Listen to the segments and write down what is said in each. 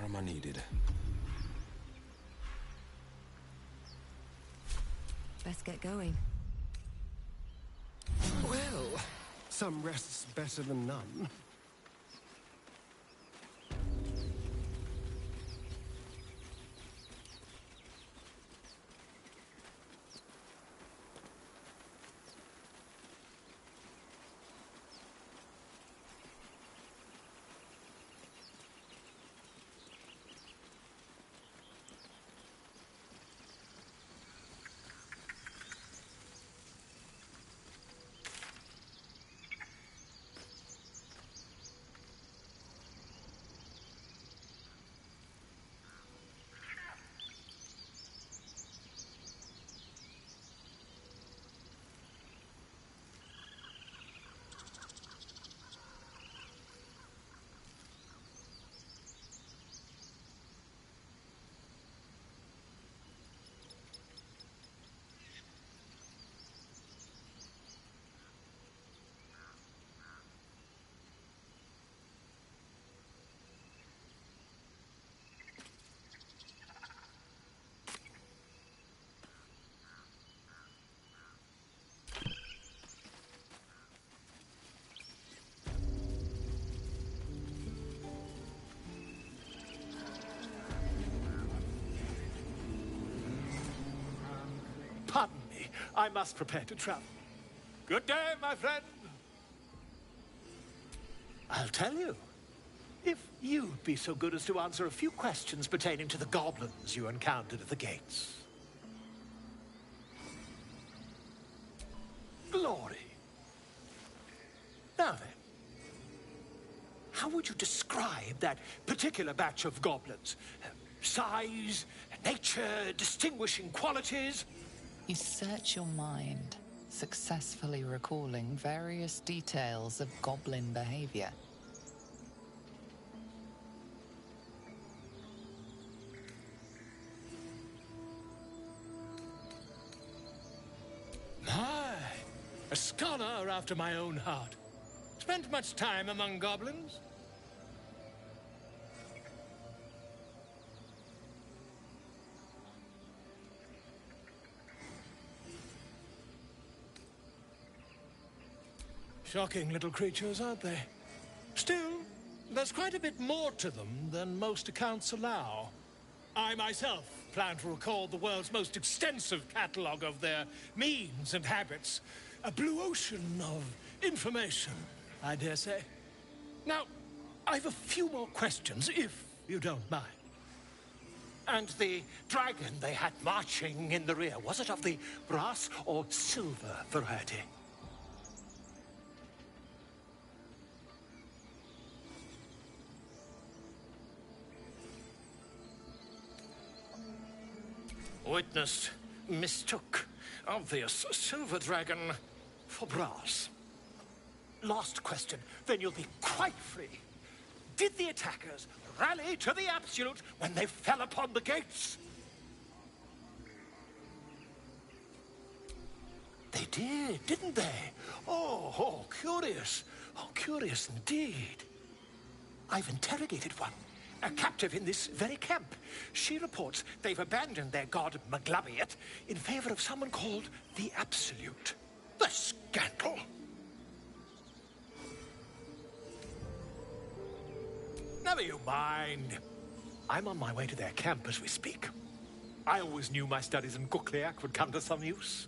am I needed? Best get going. Well, some rest's better than none. Pardon me, I must prepare to travel. Good day, my friend. I'll tell you. If you'd be so good as to answer a few questions pertaining to the goblins you encountered at the gates. Glory. Now then, how would you describe that particular batch of goblins? Size, nature, distinguishing qualities? You search your mind, successfully recalling various details of goblin behavior. My, a scholar after my own heart. Spent much time among goblins? Shocking little creatures, aren't they? Still, there's quite a bit more to them than most accounts allow. I myself plan to record the world's most extensive catalogue of their means and habits. A blue ocean of information, I dare say. Now, I've a few more questions, if you don't mind. And the dragon they had marching in the rear, was it of the brass or silver variety? Witness mistook obvious silver dragon for brass. Last question, then you'll be quite free. Did the attackers rally to the absolute when they fell upon the gates? They did, didn't they? Oh, curious. Oh, curious indeed. I've interrogated one. A captive in this very camp. She reports they've abandoned their god Maglabiet in favor of someone called the Absolute. The scandal! Never you mind. I'm on my way to their camp as we speak. I always knew my studies in Gukliak would come to some use.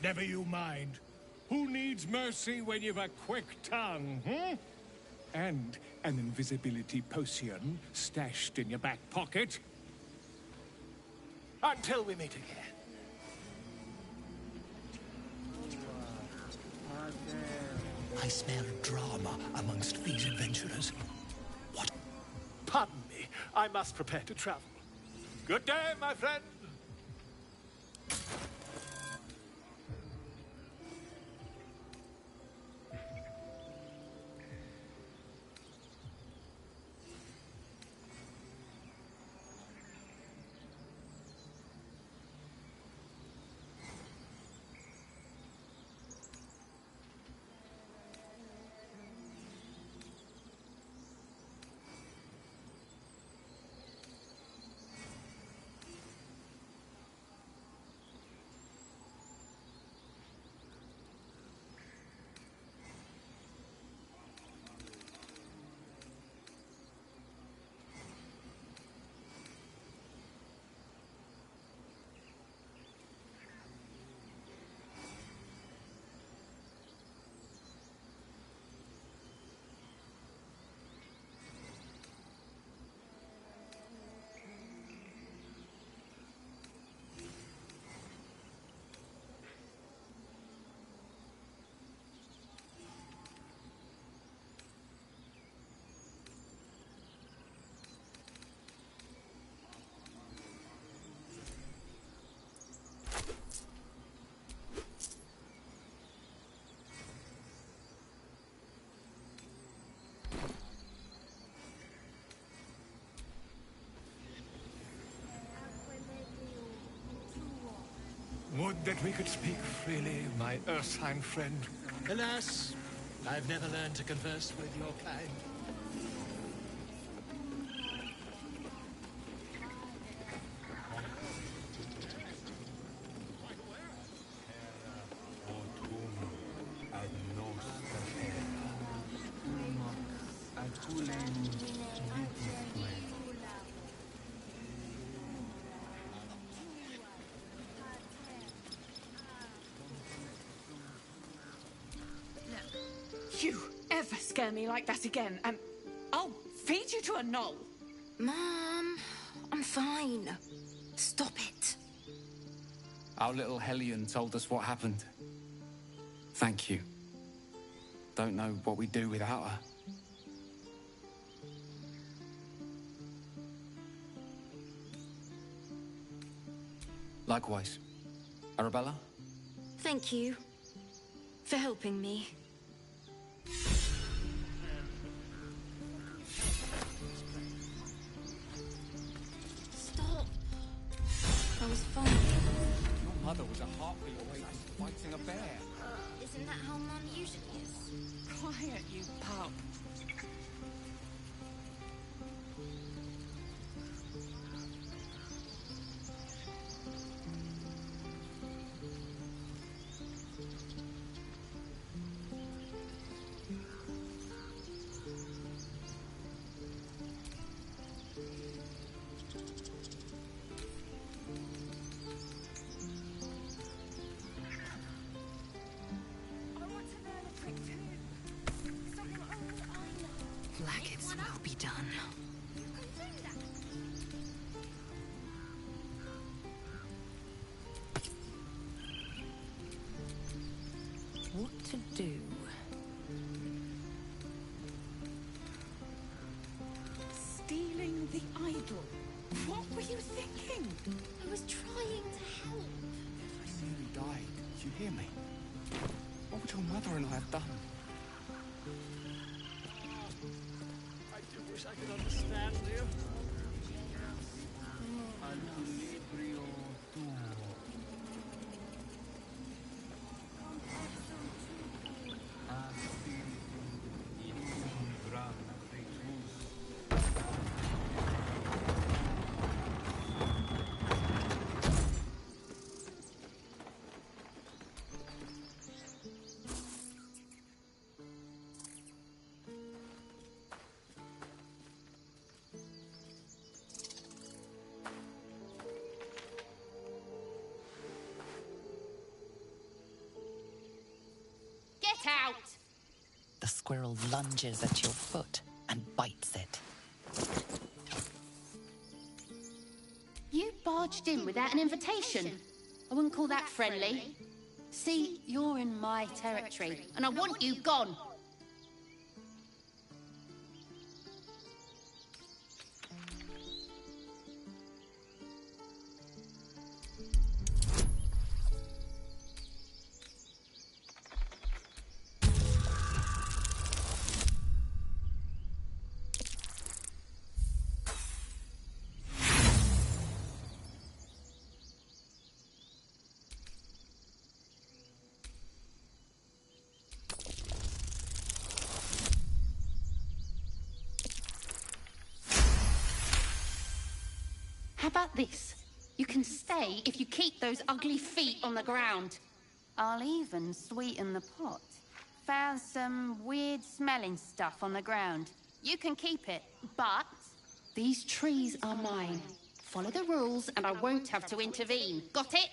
Never you mind. Who needs mercy when you've a quick tongue, hmm? And an invisibility potion stashed in your back pocket. Until we meet again. I smell drama amongst these adventurers. What? Pardon me. I must prepare to travel. Good day, my friend. that we could speak freely, my Ursine friend. Alas, I've never learned to converse with your kind. You ever scare me like that again, and I'll feed you to a knoll. Mom, I'm fine. Stop it. Our little Hellion told us what happened. Thank you. Don't know what we'd do without her. Likewise. Arabella? Thank you for helping me. Stop. I was fine. Your mother was a heartbeat away from fighting a bear. Isn't that how Mum usually is? Quiet, you pup. Blackets will be done. What to do? Stealing the idol. What were you thinking? I was trying to help. I nearly died. Did you hear me? What would your mother and I have done? I do wish I could understand you. Get out! The squirrel lunges at your foot and bites it. You barged in without an invitation. I wouldn't call that friendly. See, you're in my territory, and I want you gone. How about this? You can stay if you keep those ugly feet on the ground. I'll even sweeten the pot. Found some weird smelling stuff on the ground. You can keep it, but these trees are mine. Follow the rules and I won't have to intervene. Got it?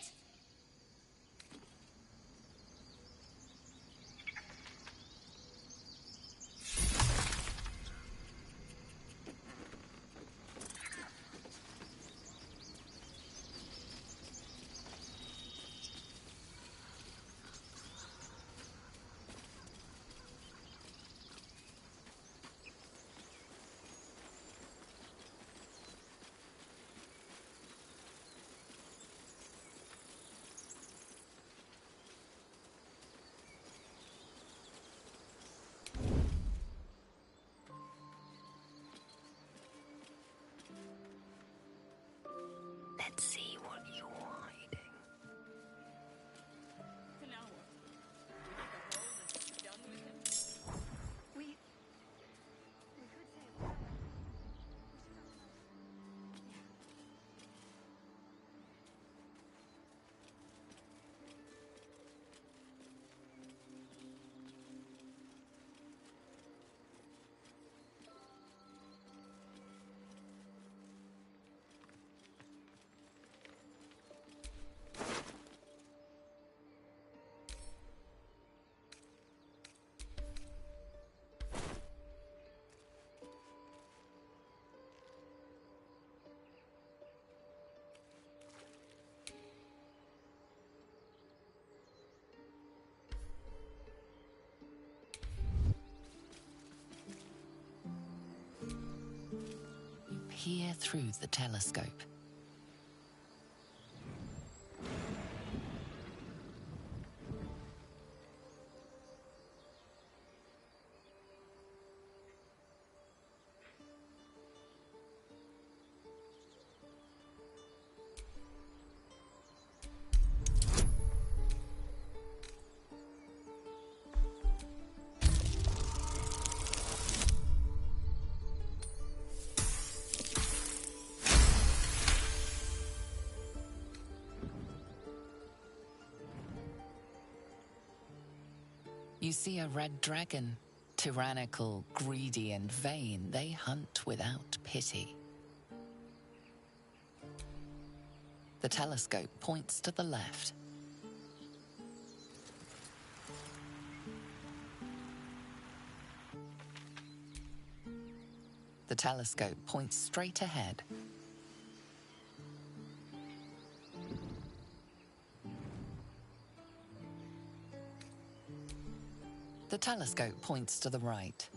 peer through the telescope. You see a red dragon. Tyrannical, greedy, and vain, they hunt without pity. The telescope points to the left. The telescope points straight ahead. The telescope points to the right.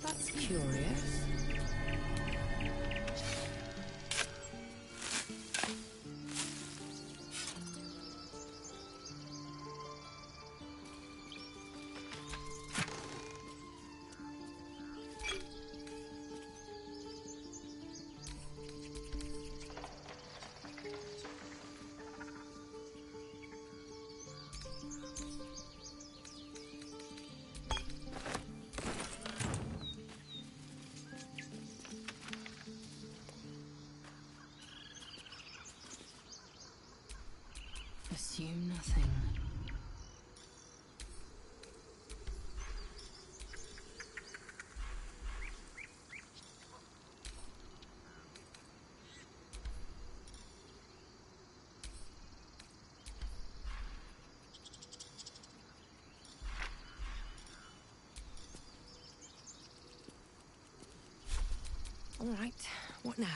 That's curious. Assume nothing. All right, what now?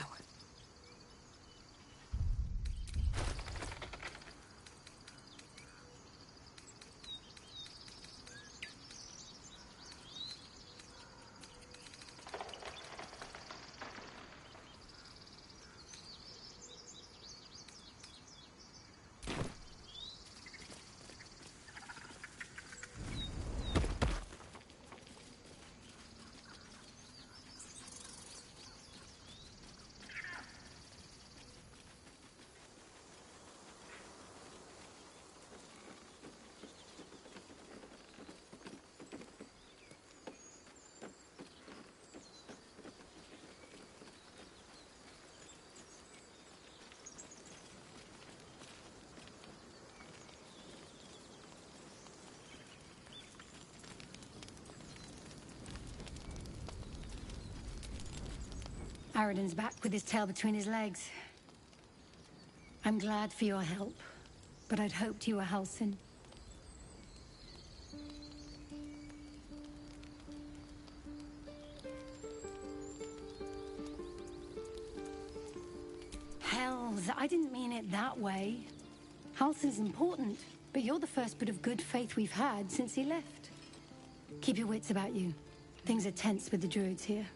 Aradin's back with his tail between his legs. I'm glad for your help, but I'd hoped you were Halsin. Hells, I didn't mean it that way. Halsin's important, but you're the first bit of good faith we've had since he left. Keep your wits about you. Things are tense with the druids here.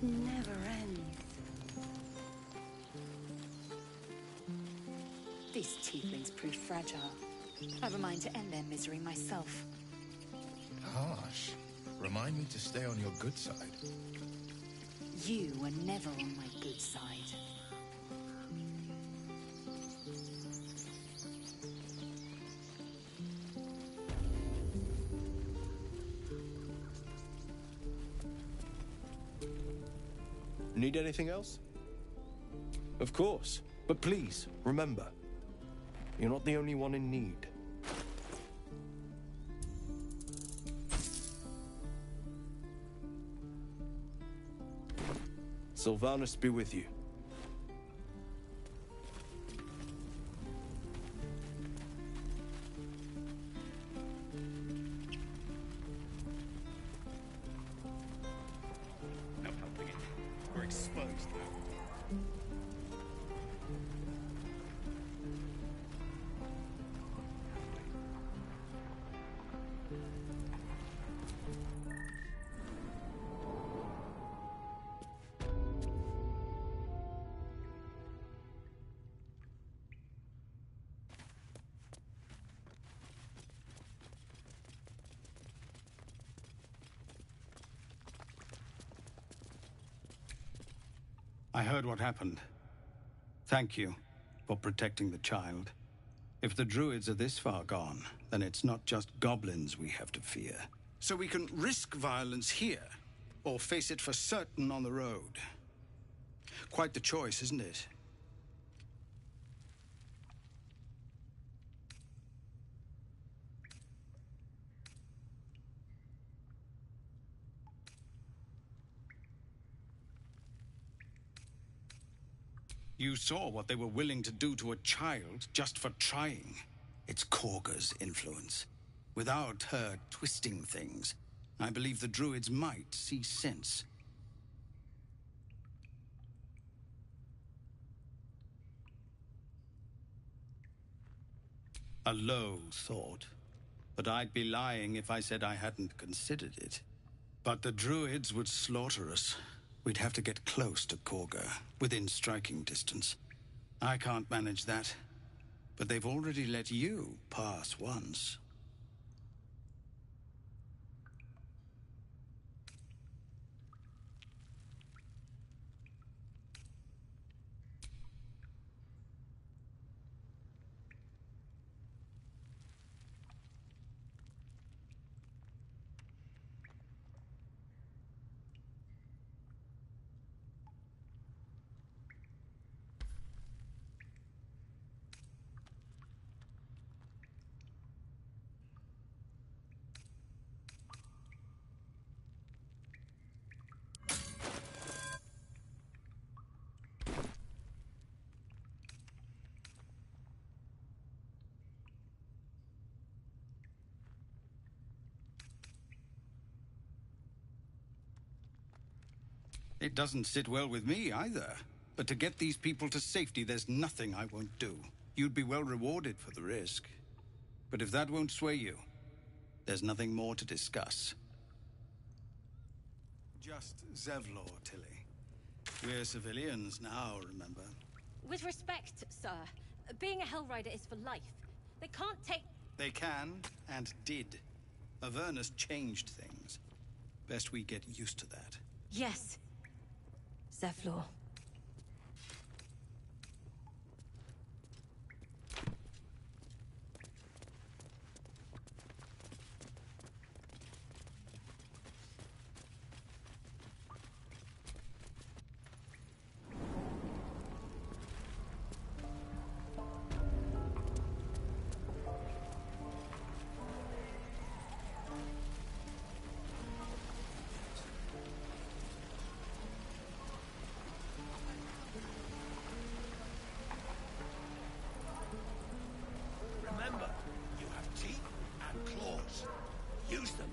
Never ends. These tieflings prove fragile. I have a mind to end their misery myself. Harsh. Remind me to stay on your good side. You were never on my good side. Need anything else? Of course. But please, remember, you're not the only one in need. Sylvanus be with you. No helping it. We're exposed now. I heard what happened. Thank you for protecting the child. If the druids are this far gone, then it's not just goblins we have to fear. So we can risk violence here, or face it for certain on the road. Quite the choice, isn't it? You saw what they were willing to do to a child just for trying. It's Korga's influence. Without her twisting things, I believe the druids might see sense. A low thought, but I'd be lying if I said I hadn't considered it. But the druids would slaughter us. We'd have to get close to Korga, within striking distance. I can't manage that, but they've already let you pass once. It doesn't sit well with me either. But to get these people to safety, there's nothing I won't do. You'd be well rewarded for the risk. But if that won't sway you, there's nothing more to discuss. Just Zevlor, Tilly. We're civilians now, remember? With respect, sir, being a Hellrider is for life. They can't take... They can, and did. Avernus changed things. Best we get used to that. Yes. Zevlor. Remember, you have teeth and claws. Use them.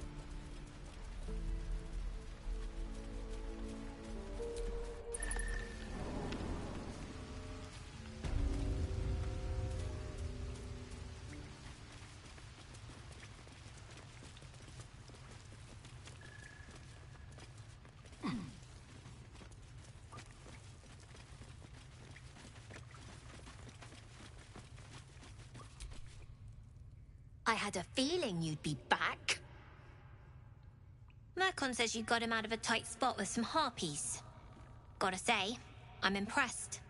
I had a feeling you'd be back. Mercon says you got him out of a tight spot with some harpies. Gotta say, I'm impressed.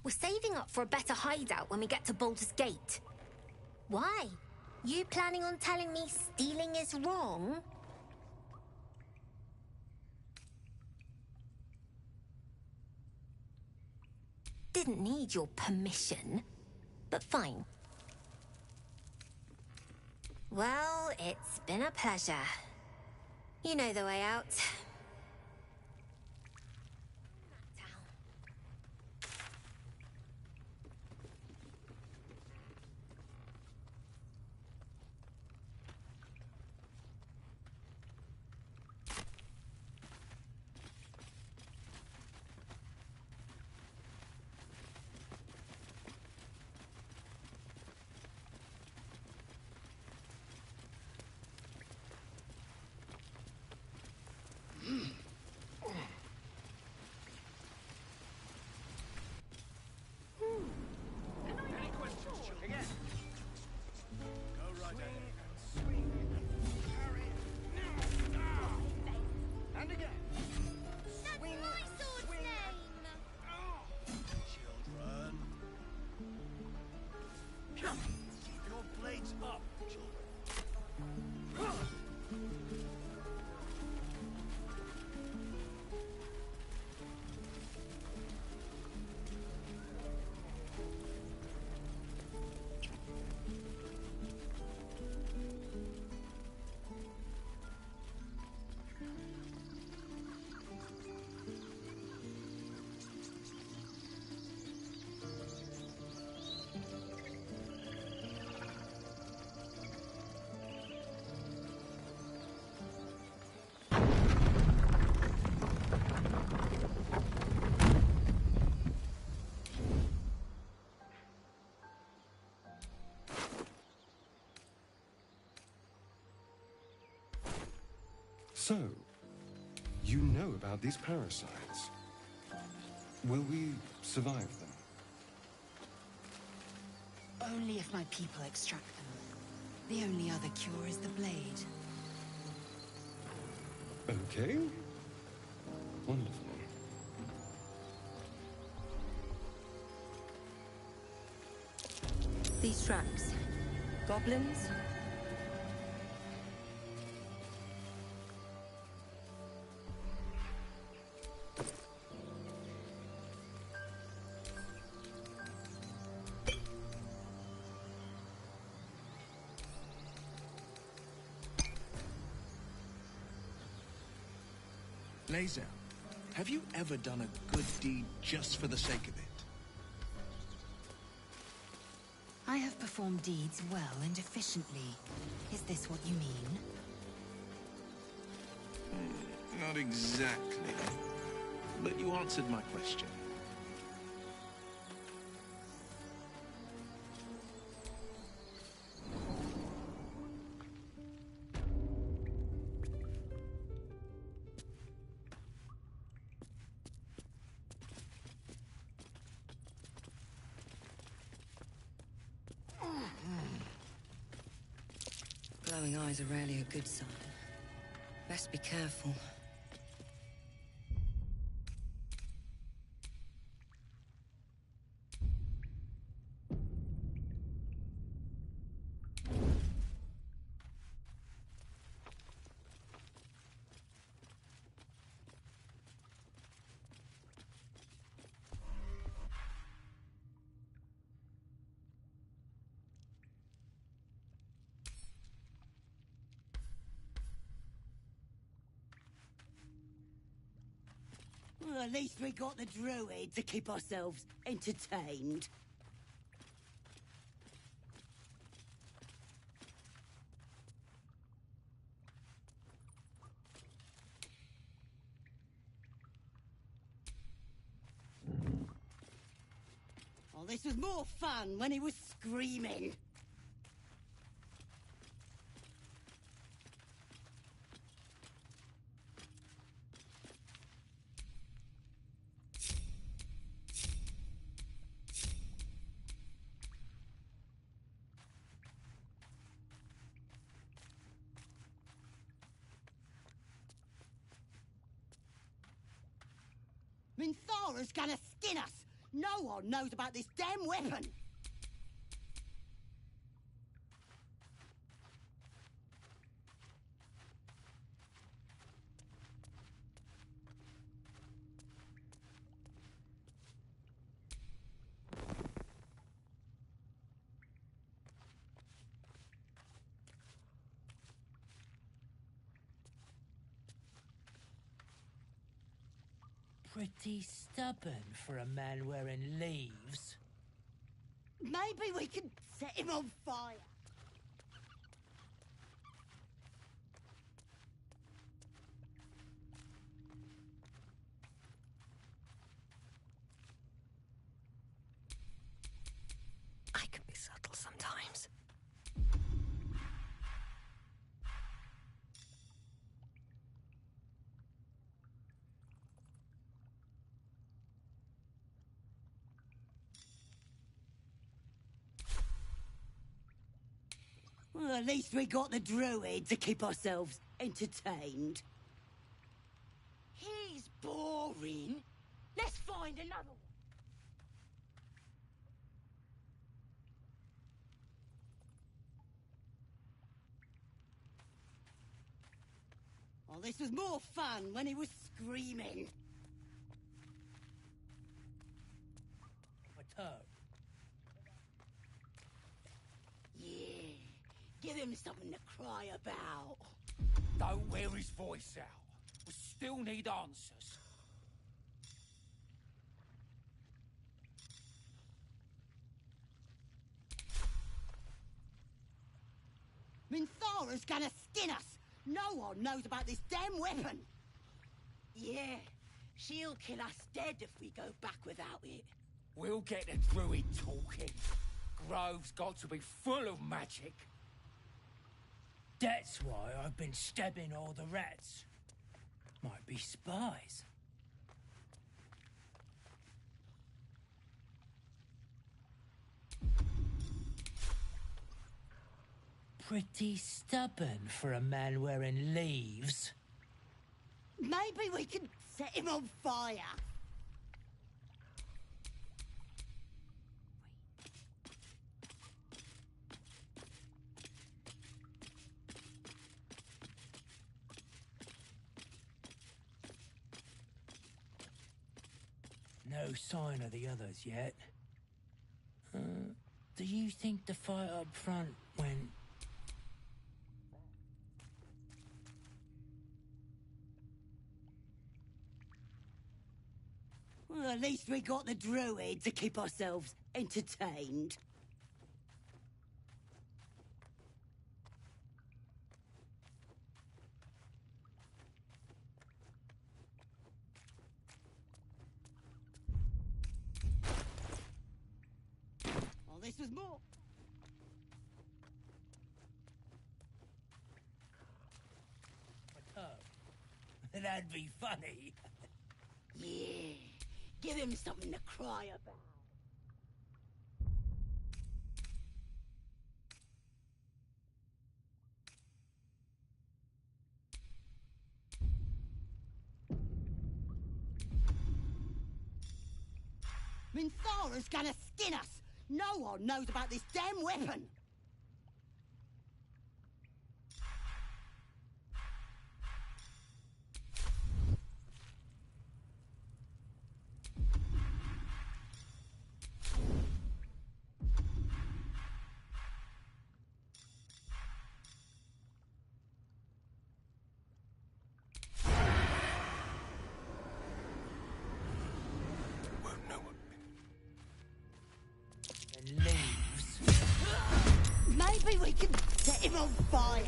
We're saving up for a better hideout when we get to Baldur's Gate. Why? You planning on telling me stealing is wrong? Didn't need your permission, but fine. Well, it's been a pleasure. You know the way out. Keep your blades up, children. So, you know about these parasites. Will we survive them? Only if my people extract them. The only other cure is the blade. Okay. Wonderful. These tracks. Goblins? Laser, have you ever done a good deed just for the sake of it? I have performed deeds well and efficiently. Is this what you mean? Not exactly. But you answered my question. Glowing eyes are rarely a good sign. Best be careful. Well, at least we got the druid to keep ourselves entertained. Oh, this was more fun when he was screaming. Minthara's gonna skin us! No one knows about this damn weapon! Pretty stubborn for a man wearing leaves. Maybe we can set him on fire. I can be subtle sometimes. Well, at least we got the druid to keep ourselves entertained. He's boring. Let's find another one. Oh, this was more fun when he was screaming. What's up? Yeah, give him something to cry about. Don't wear his voice out. We still need answers. Minthara's gonna skin us. No one knows about this damn weapon. Yeah, she'll kill us dead if we go back without it. We'll get the druid talking. Grove's got to be full of magic. That's why I've been stabbing all the rats. Might be spies. Pretty stubborn for a man wearing leaves. Maybe we can set him on fire. No sign of the others yet. Do you think the fight up front went... Well, at least we got the druid to keep ourselves entertained. Oh, this was more. What's up? That'd be funny. Yeah, give him something to cry about. Minthara's gonna skin us. No one knows about this damn weapon. Leaves. Maybe we can set him on fire.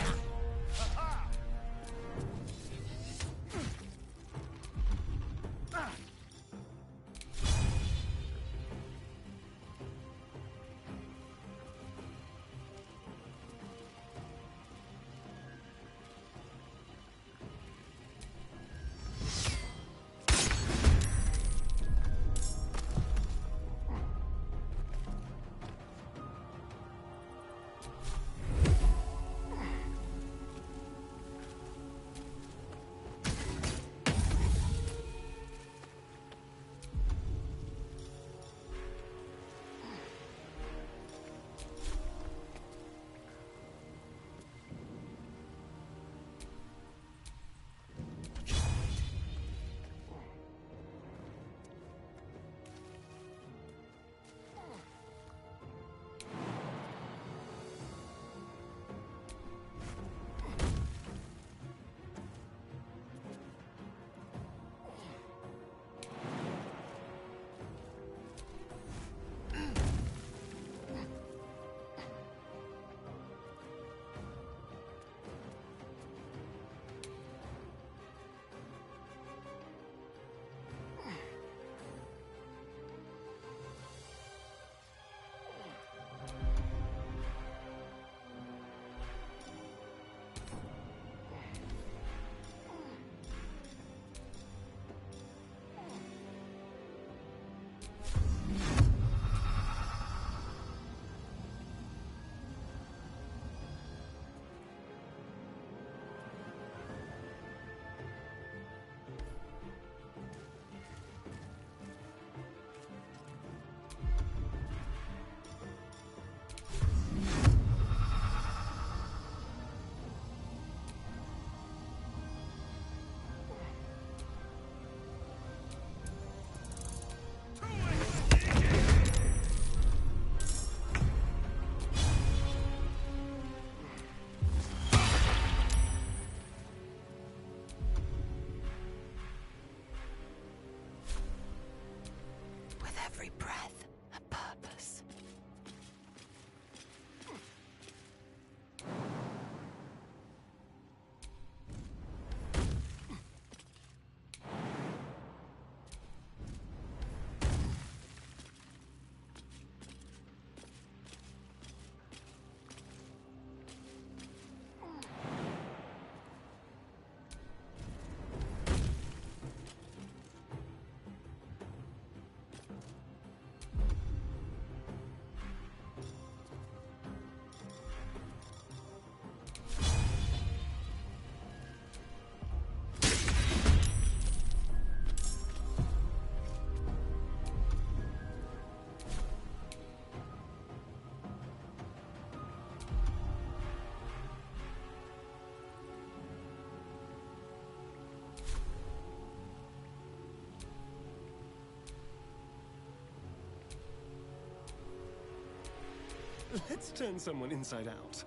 Let's turn someone inside out.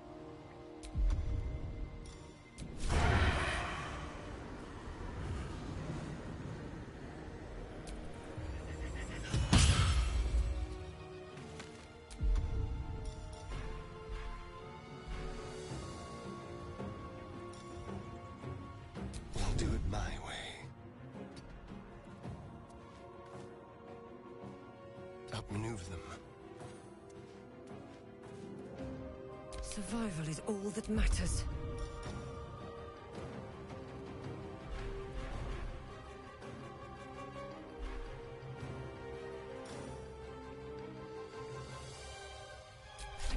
We'll do it my way. Outmaneuver them. Survival is all that matters.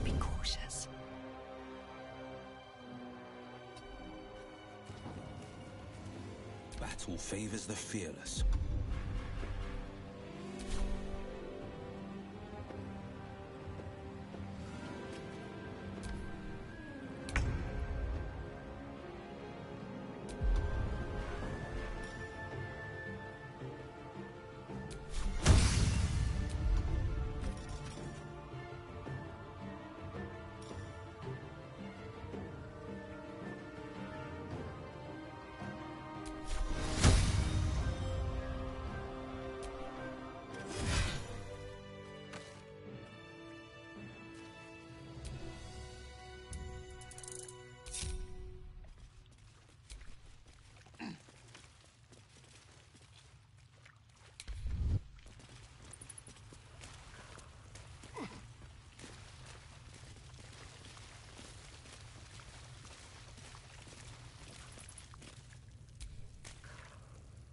Be cautious. Battle favors the fearless.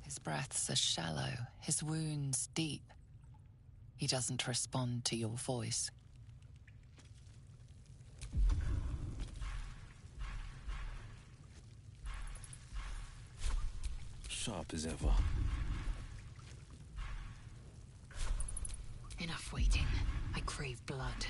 His breaths are shallow, his wounds deep. He doesn't respond to your voice. Sharp as ever. Enough waiting. I crave blood.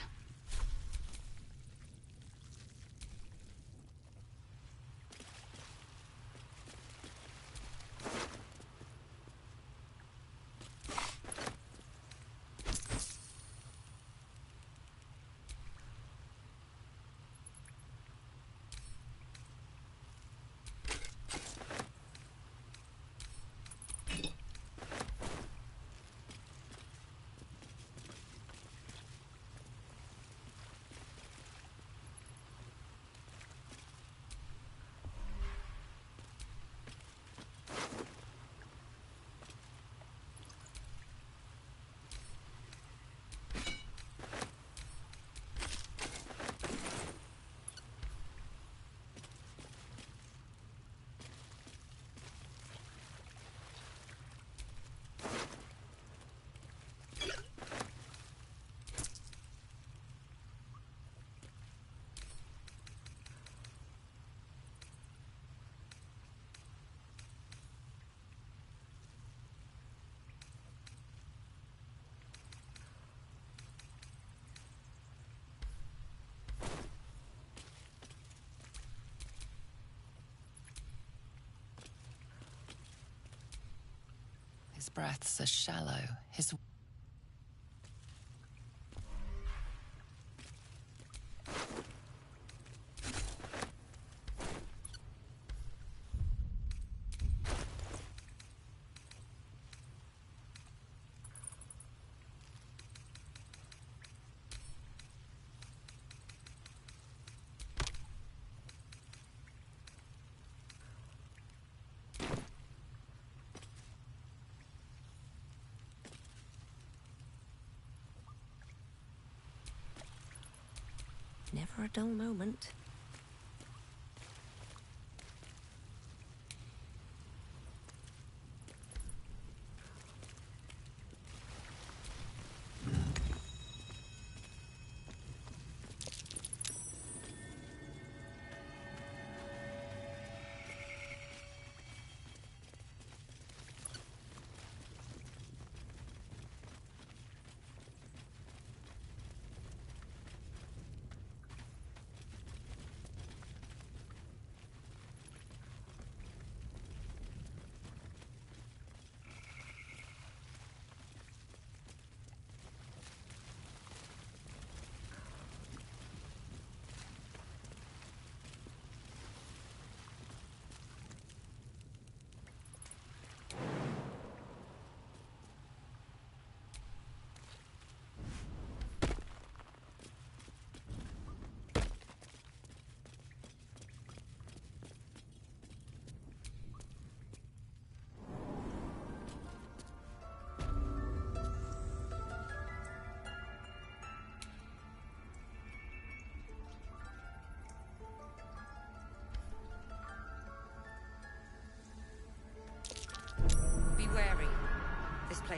His breaths are shallow, his... Never a dull moment.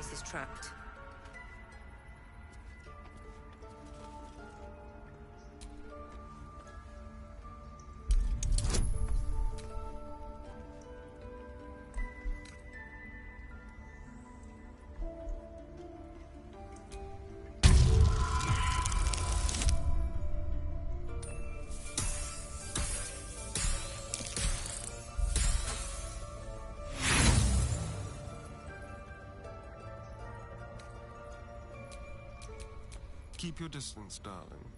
place is trapped. Keep your distance, darling.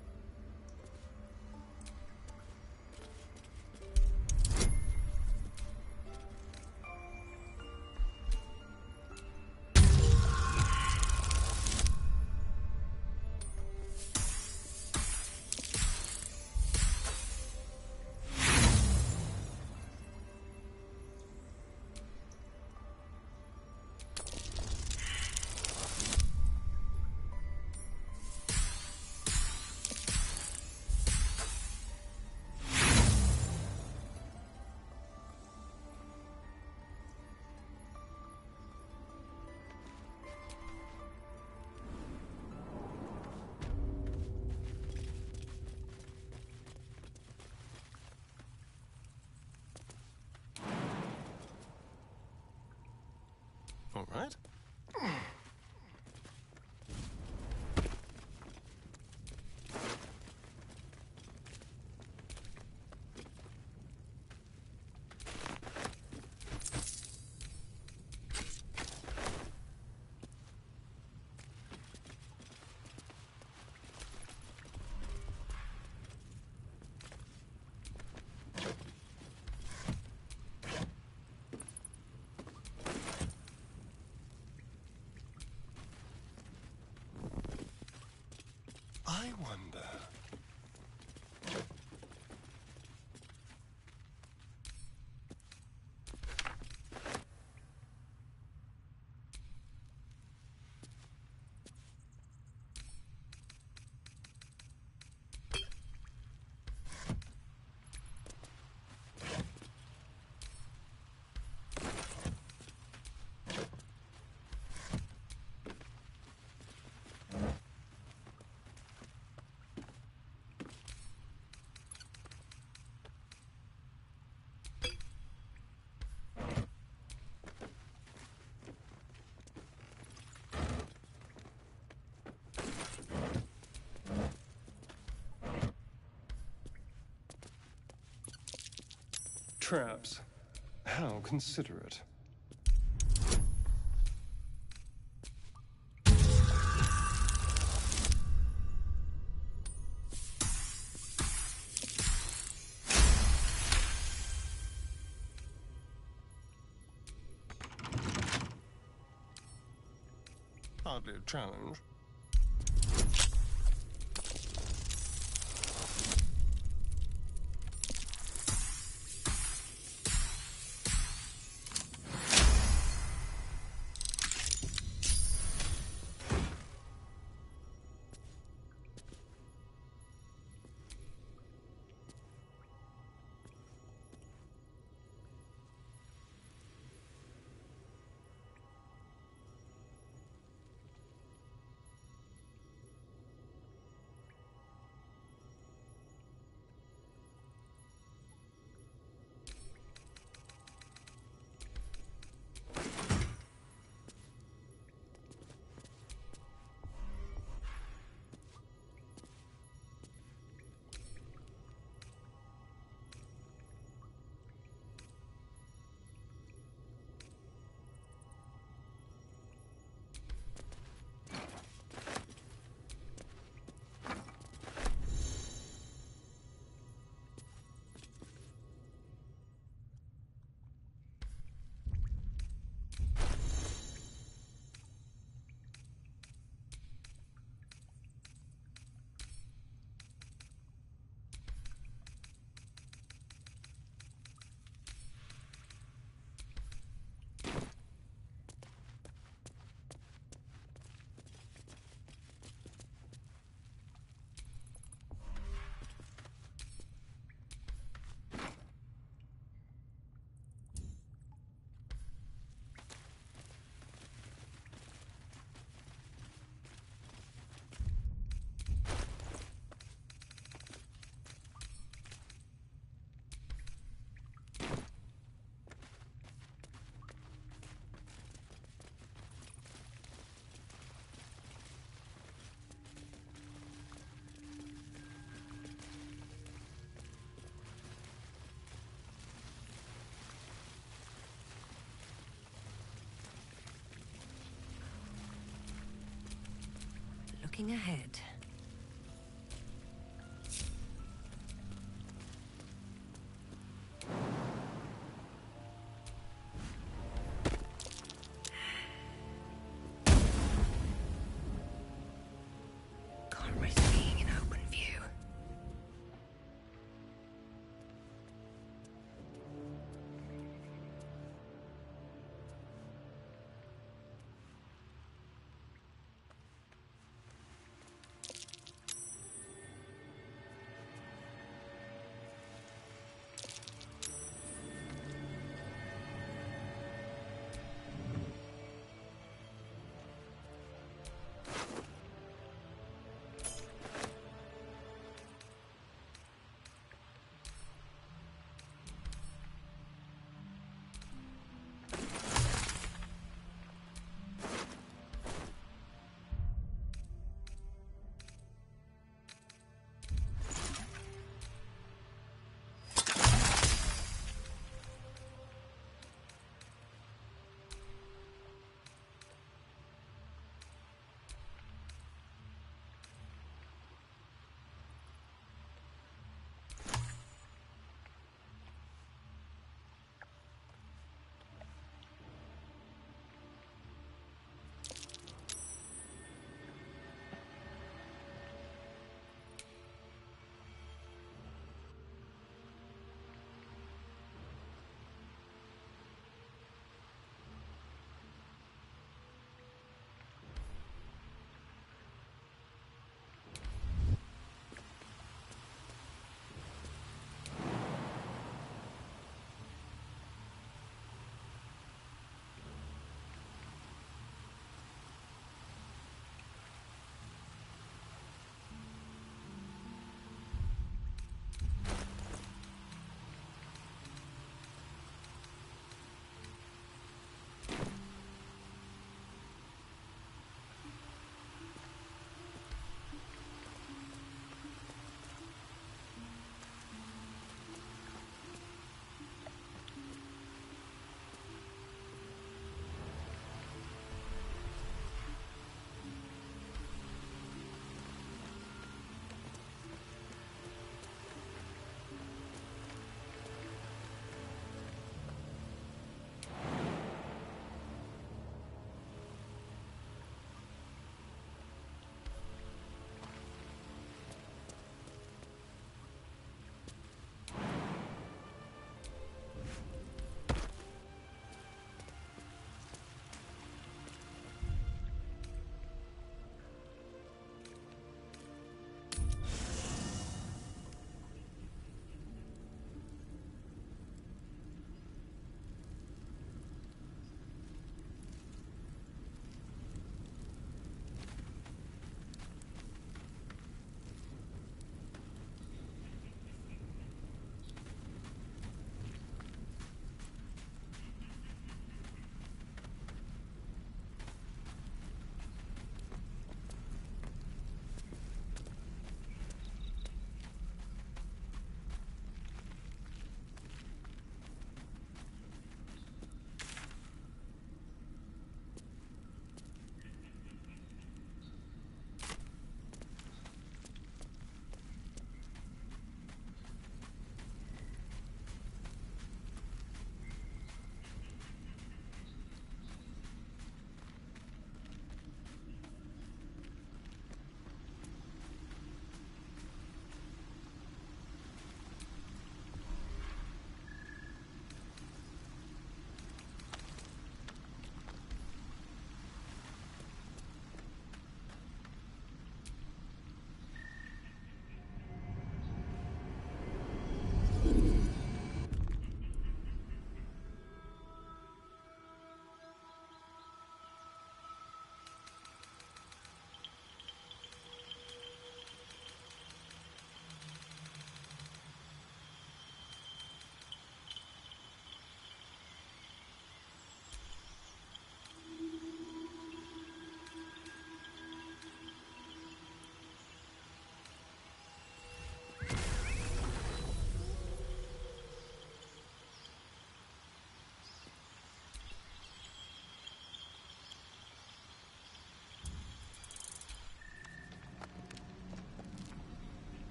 All right. I wonder. Traps. How considerate. Hardly a challenge. looking ahead. Can't risk being in open view.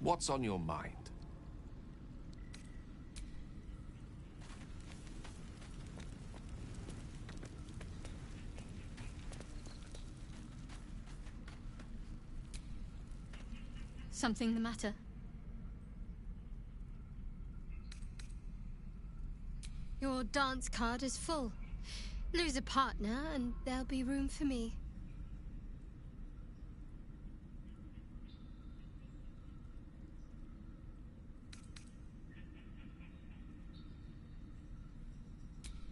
What's on your mind? Something the matter? Your dance card is full. Lose a partner and there'll be room for me.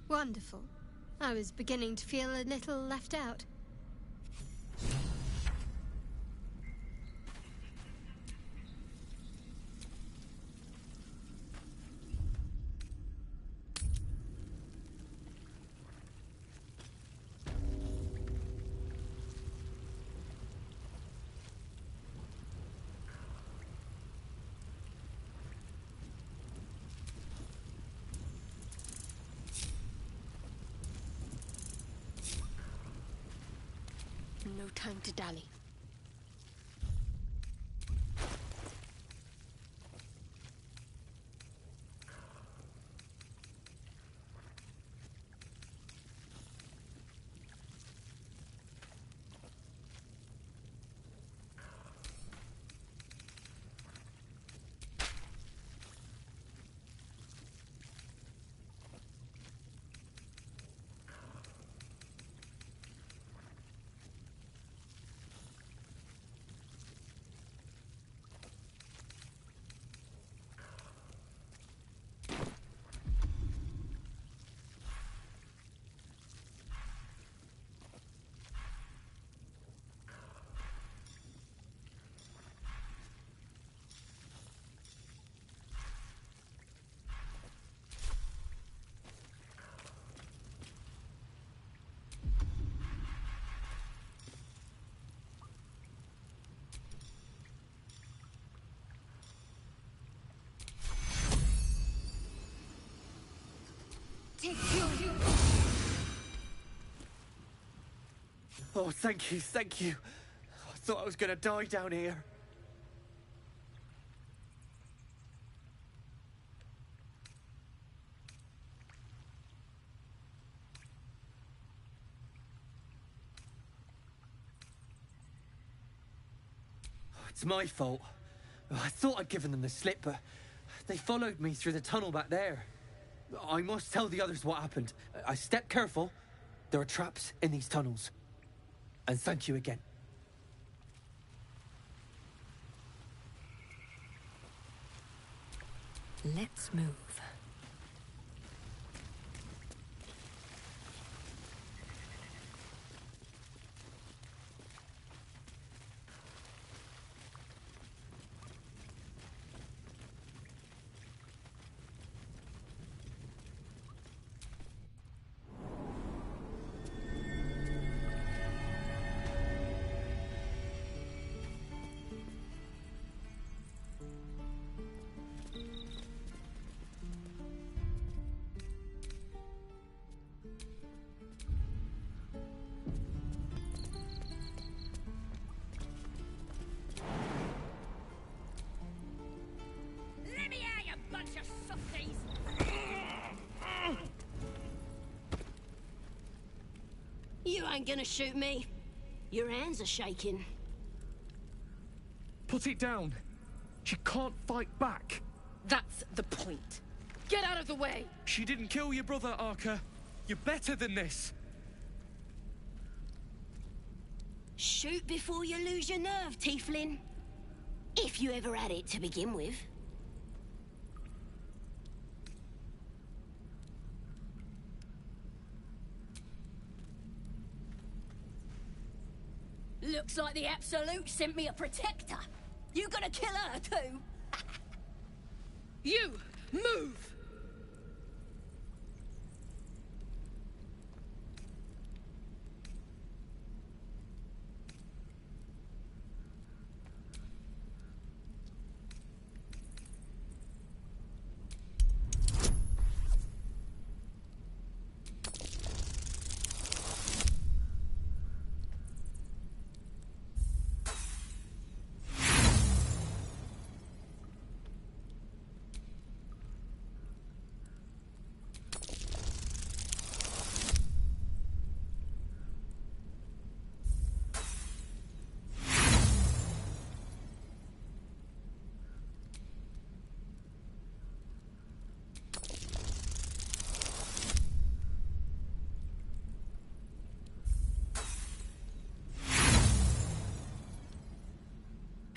Wonderful. I was beginning to feel a little left out. No time to dally. Oh, thank you, thank you. I thought I was gonna die down here. It's my fault. I thought I'd given them the slip, but they followed me through the tunnel back there. I must tell the others what happened. I stepped careful. There are traps in these tunnels. And thank you again. Let's move. You ain't gonna shoot me. Your hands are shaking. Put it down. She can't fight back. That's the point. Get out of the way! She didn't kill your brother, Arca. You're better than this. Shoot before you lose your nerve, Tiefling. If you ever had it to begin with. Looks like the Absolute sent me a protector. You gonna kill her too? You! Move!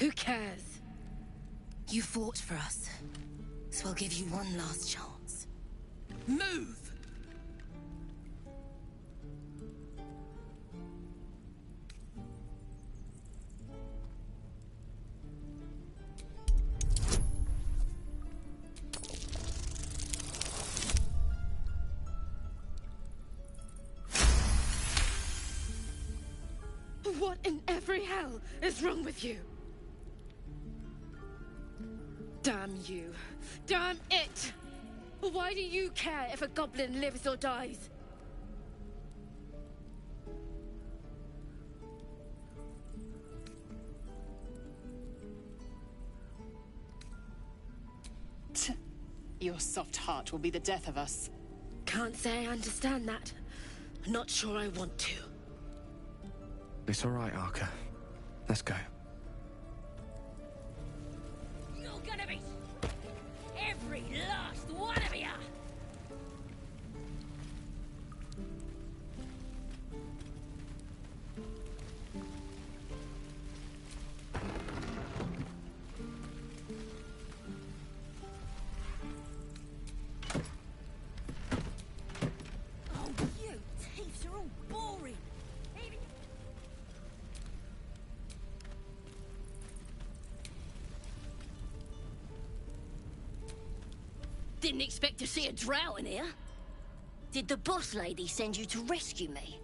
Who cares? You fought for us, so I'll give you one last chance. Move! What in every hell is wrong with you? Damn you. Damn it! Why do you care if a goblin lives or dies? Your soft heart will be the death of us. Can't say I understand that. Not sure I want to. It's all right, Arca. Let's go. You're gonna be... every last one of you! Oh, you thieves are all boring. Even... Didn't expect to see a drow in here. Did the boss lady send you to rescue me?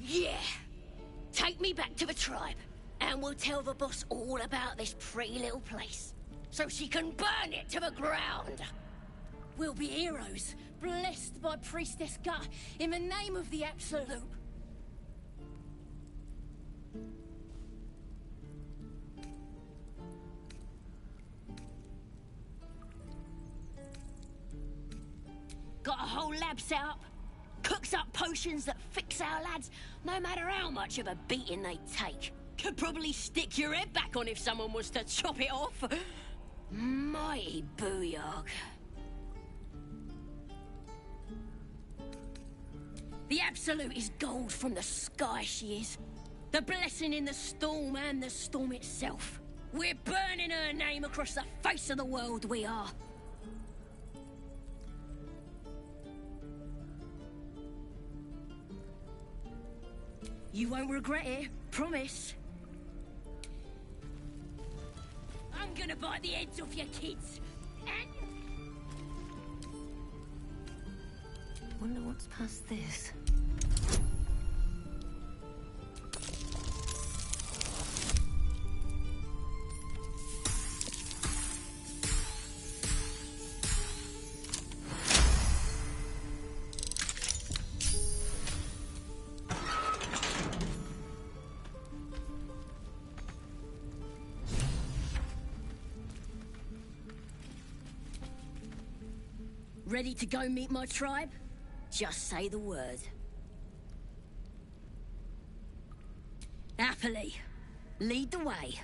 Yeah. Take me back to the tribe. And we'll tell the boss all about this pretty little place, so she can burn it to the ground. We'll be heroes, blessed by Priestess Gut, in the name of the Absolute. Got a whole lab set up. Cooks up potions that fix our lads, no matter how much of a beating they take. Could probably stick your head back on if someone was to chop it off. Mighty booyog. The Absolute is gold from the sky, she is. The blessing in the storm and the storm itself. We're burning her name across the face of the world, we are. You won't regret it, promise. I'm gonna bite the heads off your kids. And... Wonder what's past this. Ready to go meet my tribe? Just say the word. Happily. Lead the way.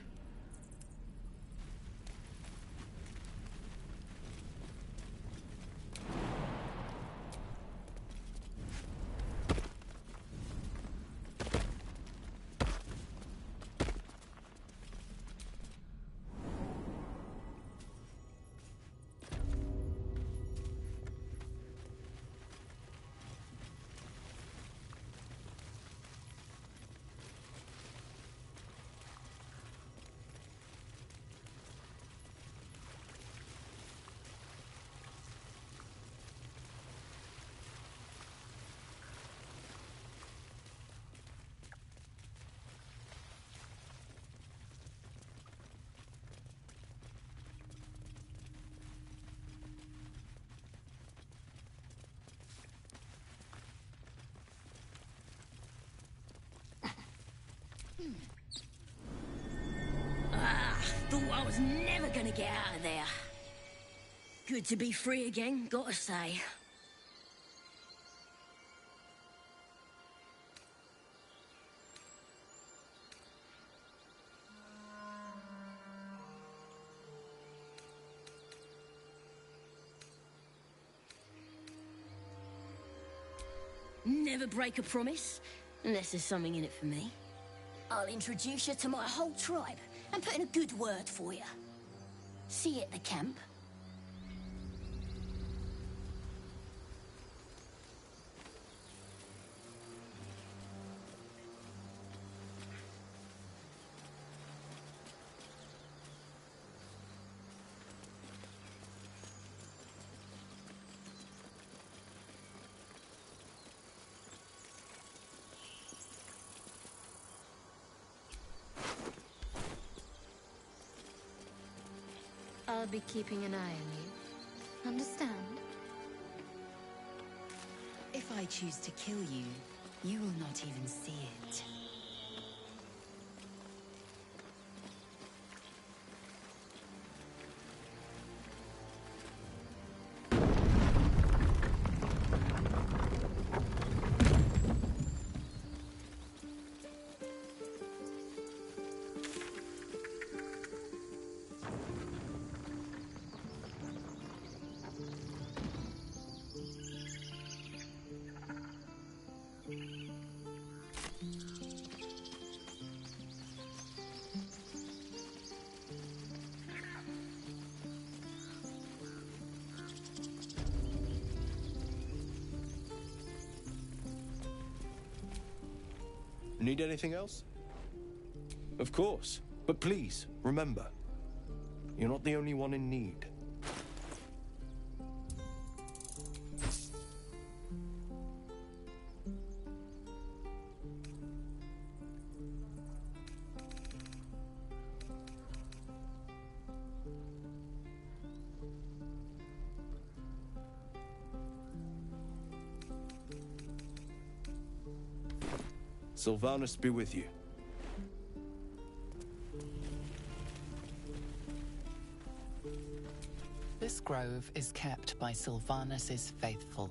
Thought I was never gonna get out of there. Good to be free again, gotta say. Never break a promise, unless there's something in it for me. I'll introduce you to my whole tribe and put in a good word for you. See you at the camp. I'll be keeping an eye on you. Understand? If I choose to kill you, you will not even see it. Need anything else? Of course. But please, remember, you're not the only one in need. Sylvanus be with you. This grove is kept by Sylvanus's faithful.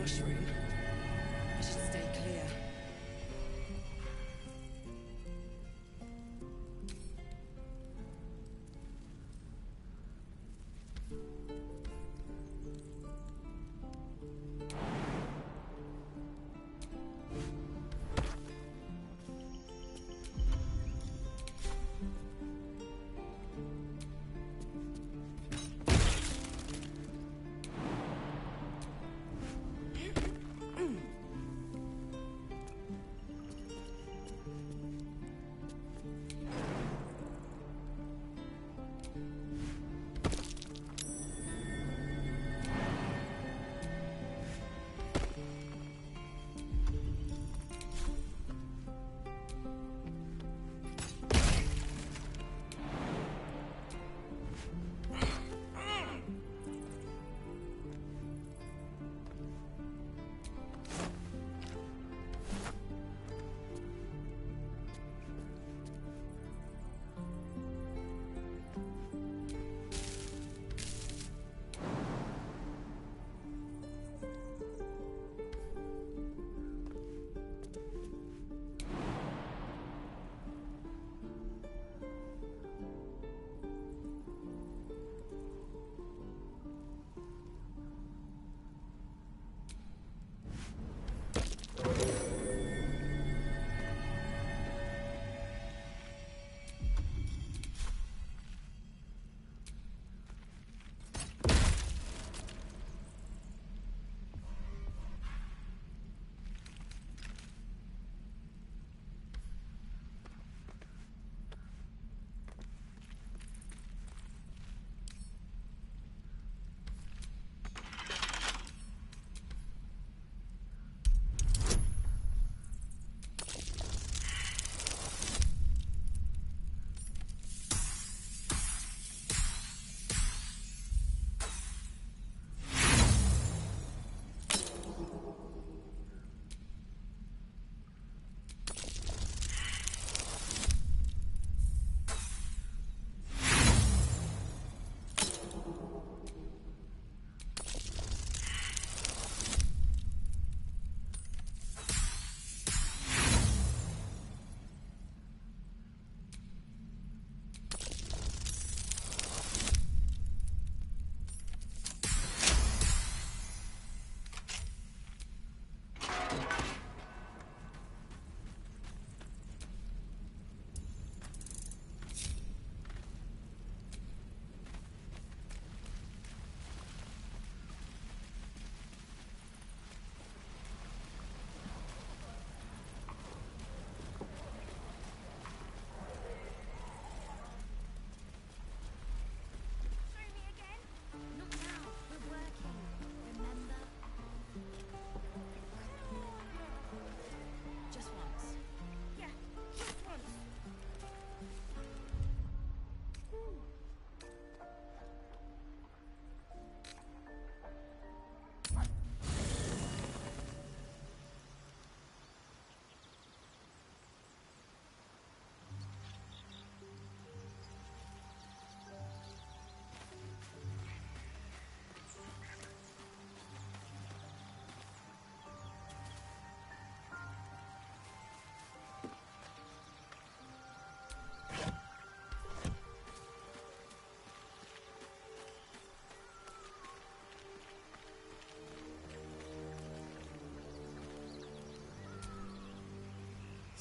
I should stay clear.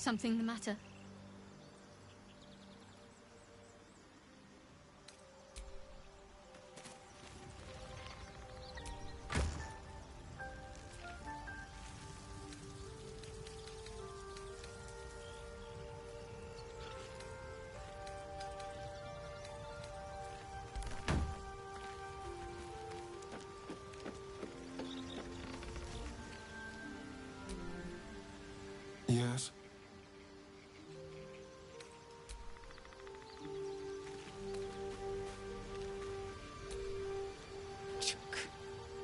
Something the matter? Yes?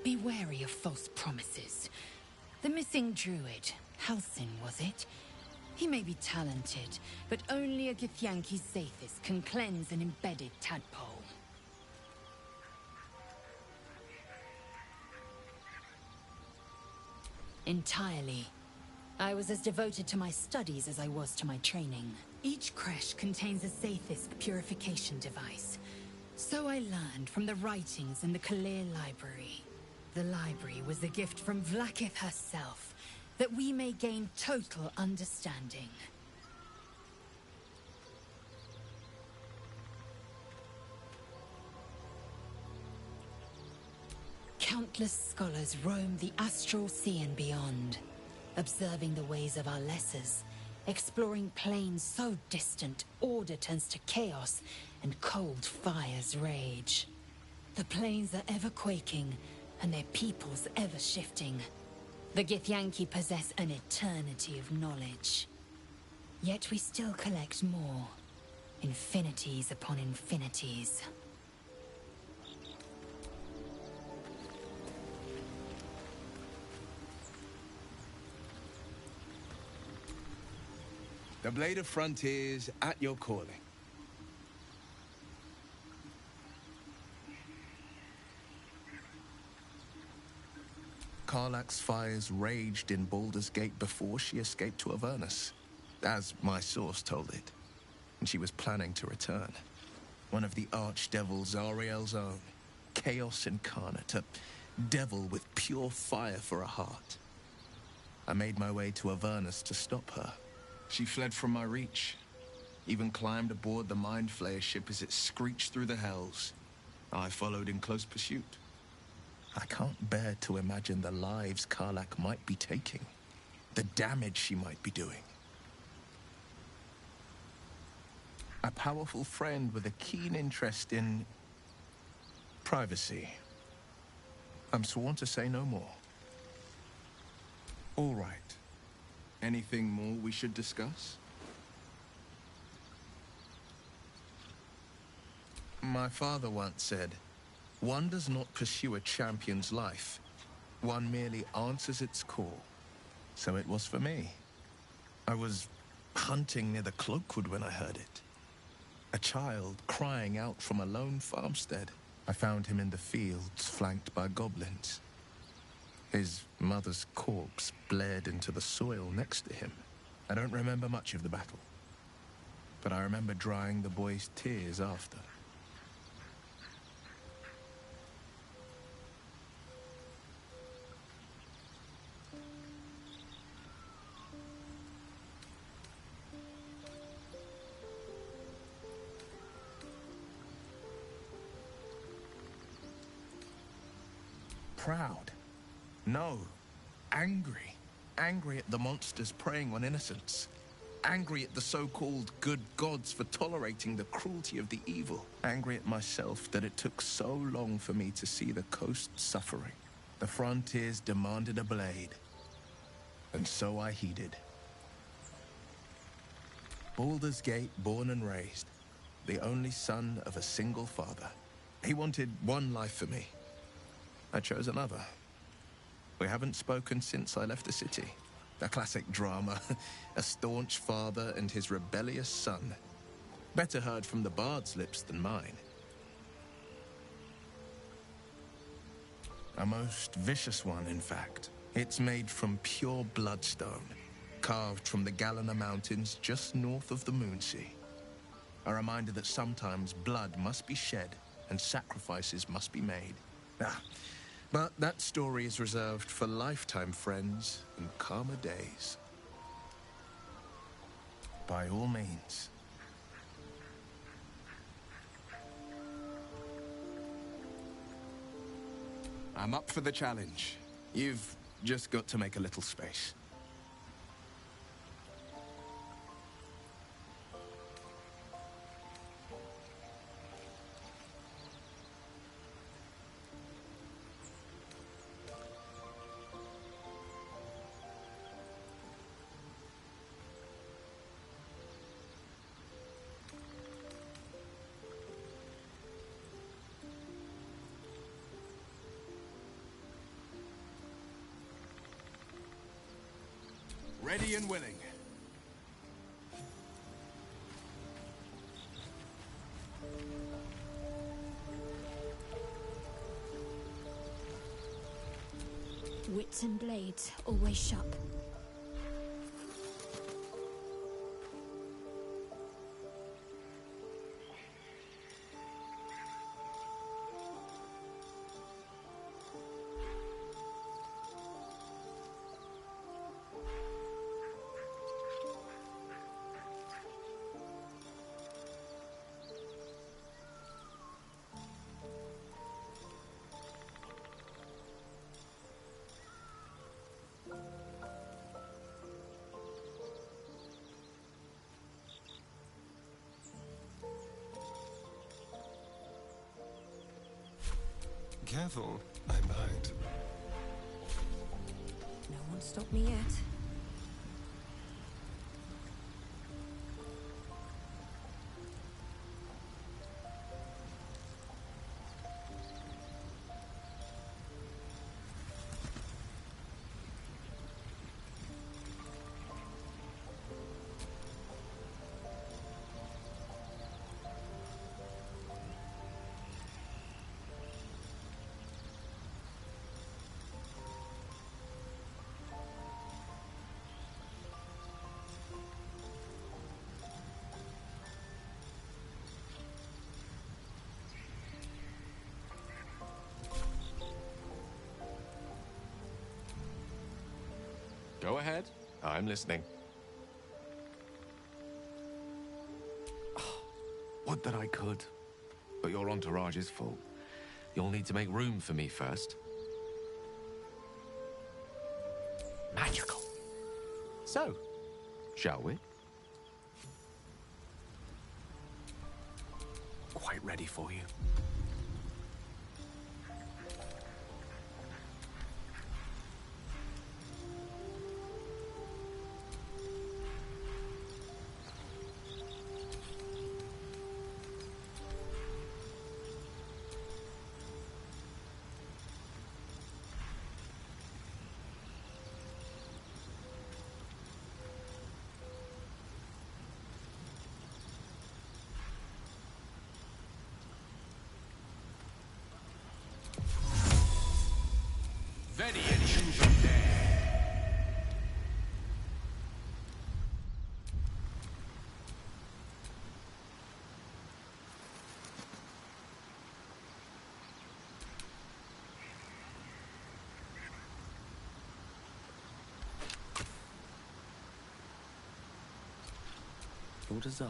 Be wary of false promises. The missing druid, Halsin, was it? He may be talented, but only a Githyanki Zathis can cleanse an embedded tadpole. Entirely. I was as devoted to my studies as I was to my training. Each creche contains a Zathis purification device. So I learned from the writings in the Kalir Library. The library was a gift from Vlaakith herself, that we may gain total understanding. Countless scholars roam the astral sea and beyond, observing the ways of our lessers, exploring planes so distant, order turns to chaos, and cold fires rage. The planes are ever quaking, and their peoples ever shifting. The Githyanki possess an eternity of knowledge. Yet we still collect more. Infinities upon infinities. The Blade of Frontiers at your calling. Karlach's fires raged in Baldur's Gate before she escaped to Avernus, as my source told it. And she was planning to return. One of the archdevils Ariel's own, Chaos Incarnate, a devil with pure fire for a heart. I made my way to Avernus to stop her. She fled from my reach, even climbed aboard the Mind Flayer ship as it screeched through the hells. I followed in close pursuit. I can't bear to imagine the lives Karlach might be taking, the damage she might be doing. A powerful friend with a keen interest in privacy. I'm sworn to say no more. All right. Anything more we should discuss? My father once said, one does not pursue a champion's life. One merely answers its call. So it was for me. I was hunting near the Cloakwood when I heard it. A child crying out from a lone farmstead. I found him in the fields, flanked by goblins. His mother's corpse blared into the soil next to him. I don't remember much of the battle, but I remember drying the boy's tears after. Proud. No. Angry. Angry at the monsters preying on innocents. Angry at the so-called good gods for tolerating the cruelty of the evil. Angry at myself that it took so long for me to see the coast suffering. The frontiers demanded a blade. And so I heeded. Baldur's Gate, born and raised. The only son of a single father. He wanted one life for me. I chose another. We haven't spoken since I left the city. A classic drama. A staunch father and his rebellious son. Better heard from the bard's lips than mine. A most vicious one, in fact. It's made from pure bloodstone, carved from the Galena Mountains just north of the Moonsea. A reminder that sometimes blood must be shed and sacrifices must be made. But that story is reserved for lifetime friends and calmer days. By all means. I'm up for the challenge. You've just got to make a little space. Ready and willing. Wits and blades, always sharp. Careful, I might. No one stopped me yet. Go ahead. I'm listening. Would that I could. But your entourage is full. You'll need to make room for me first. Magical. So, shall we? Quite ready for you. Your desire.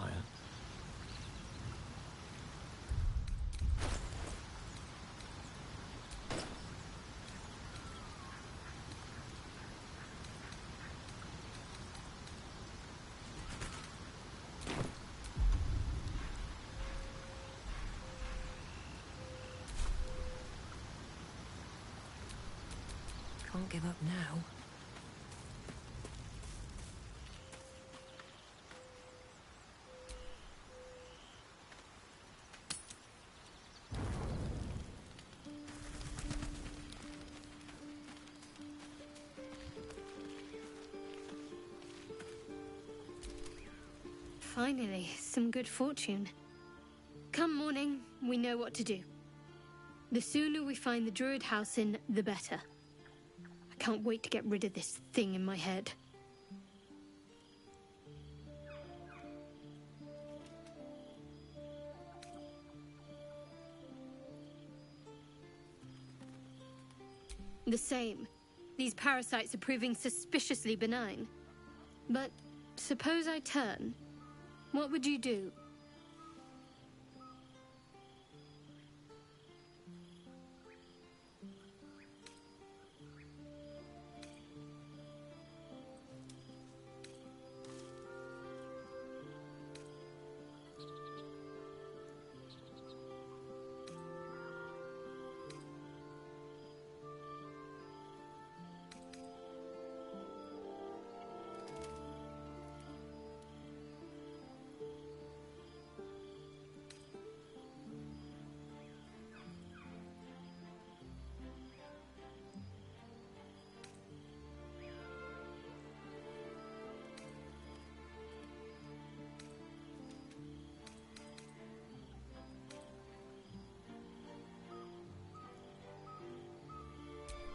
Can't give up now. Finally, some good fortune. Come morning, we know what to do. The sooner we find the druid house in, the better. I can't wait to get rid of this thing in my head. The same. These parasites are proving suspiciously benign. But suppose I turn What would you do?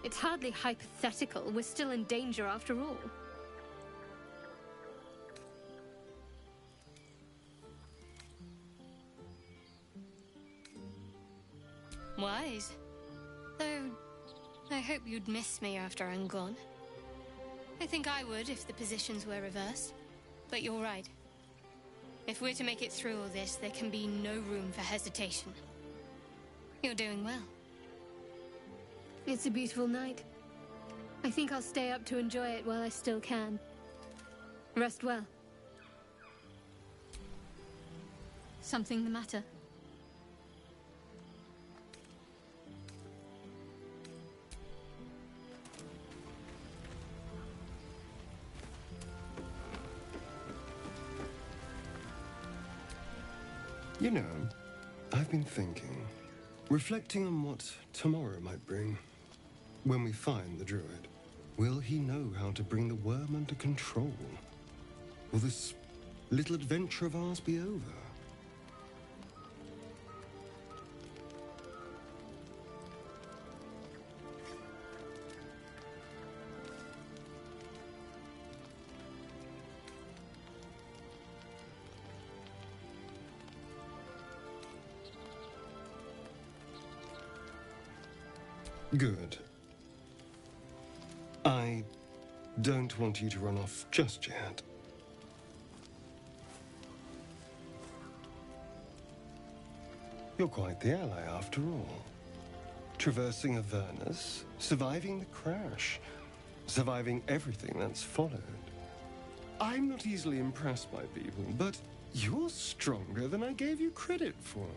It's hardly hypothetical. We're still in danger after all. Wise. Though, I hope you'd miss me after I'm gone. I think I would if the positions were reversed. But you're right. If we're to make it through all this, there can be no room for hesitation. You're doing well. It's a beautiful night. I think I'll stay up to enjoy it while I still can. Rest well. Something the matter? You know, I've been thinking, reflecting on what tomorrow might bring. When we find the druid, will he know how to bring the worm under control? Will this little adventure of ours be over? Good. I don't want you to run off just yet. You're quite the ally, after all. Traversing Avernus, surviving the crash, surviving everything that's followed. I'm not easily impressed by people, but you're stronger than I gave you credit for.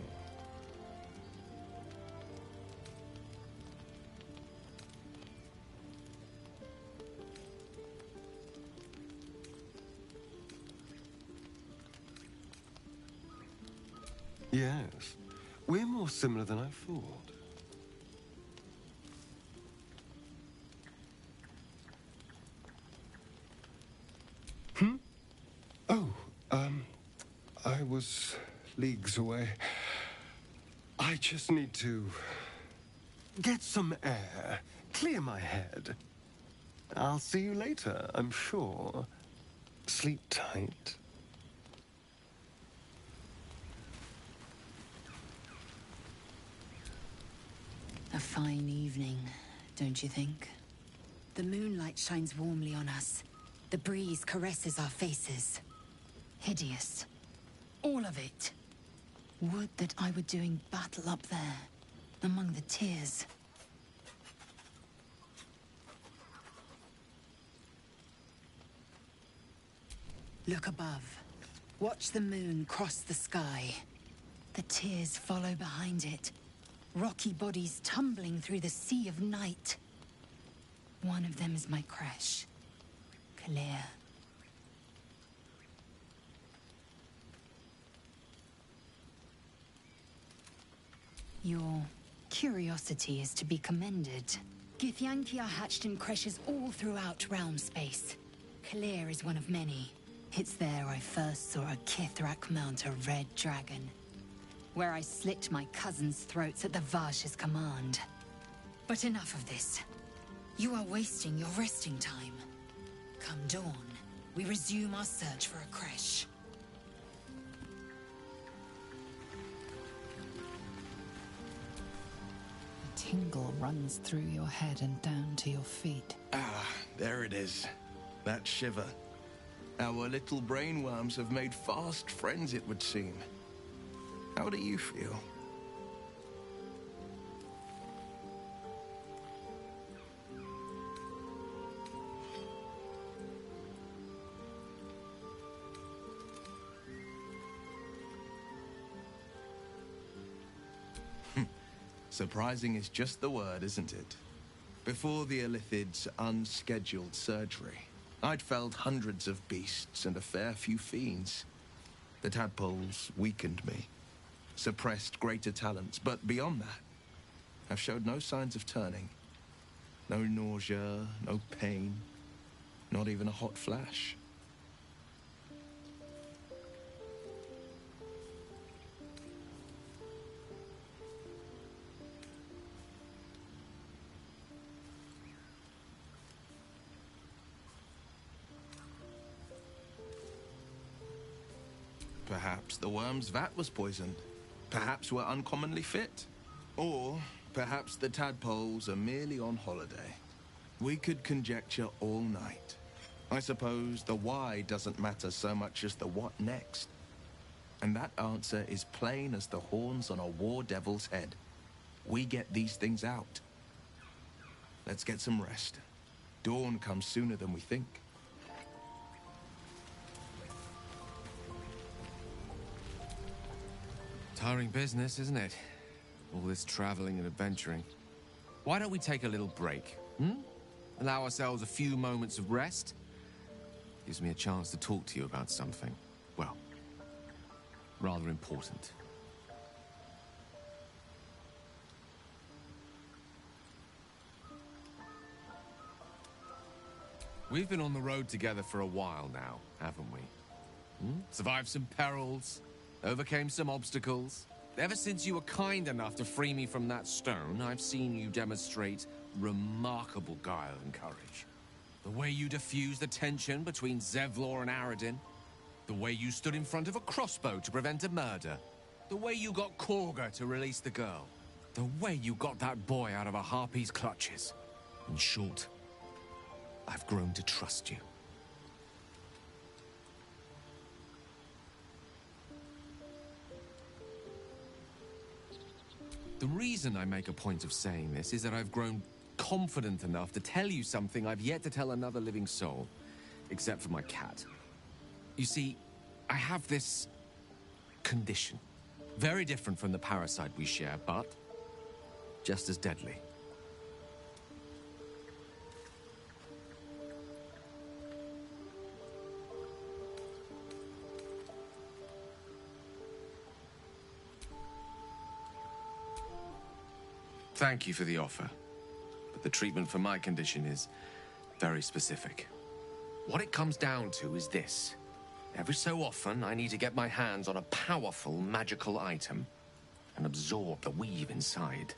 Yes, we're more similar than I thought. Oh, I was leagues away. I just need to get some air, clear my head. I'll see you later, I'm sure. Sleep tight. A fine evening, don't you think? The moonlight shines warmly on us. The breeze caresses our faces. Hideous. All of it. Would that I were doing battle up there, among the tears. Look above. Watch the moon cross the sky. The tears follow behind it. Rocky bodies tumbling through the sea of night. One of them is my crash. Clear. Your curiosity is to be commended. Githyanki are hatched in creches all throughout realm space. Clear is one of many. It's there I first saw a Kithrak mount a red dragon, where I slit my cousins' throats at the Vash's command. But enough of this. You are wasting your resting time. Come dawn, we resume our search for a creche. A tingle runs through your head and down to your feet. Ah, there it is. That shiver. Our little brainworms have made fast friends, it would seem. How do you feel? Surprising is just the word, isn't it? Before the Illithid's unscheduled surgery, I'd felled hundreds of beasts and a fair few fiends. The tadpoles weakened me, suppressed greater talents, but beyond that, I've showed no signs of turning. No nausea, no pain, not even a hot flash. Perhaps the worm's vat was poisoned. Perhaps we're uncommonly fit. Or perhaps the tadpoles are merely on holiday. We could conjecture all night. I suppose the why doesn't matter so much as the what next. And that answer is plain as the horns on a war devil's head. We get these things out. Let's get some rest. Dawn comes sooner than we think. Tiring business, isn't it? All this traveling and adventuring. Why don't we take a little break, Allow ourselves a few moments of rest? Gives me a chance to talk to you about something, well, rather important. We've been on the road together for a while now, haven't we? Survived some perils, overcame some obstacles. Ever since you were kind enough to free me from that stone, I've seen you demonstrate remarkable guile and courage. The way you diffused the tension between Zevlor and Aradin. The way you stood in front of a crossbow to prevent a murder. The way you got Korga to release the girl. The way you got that boy out of a harpy's clutches. In short, I've grown to trust you. The reason I make a point of saying this is that I've grown confident enough to tell you something I've yet to tell another living soul, except for my cat. You see, I have this condition. Very different from the parasite we share, but just as deadly. Thank you for the offer, but the treatment for my condition is very specific. What it comes down to is this. Every so often, I need to get my hands on a powerful magical item and absorb the weave inside.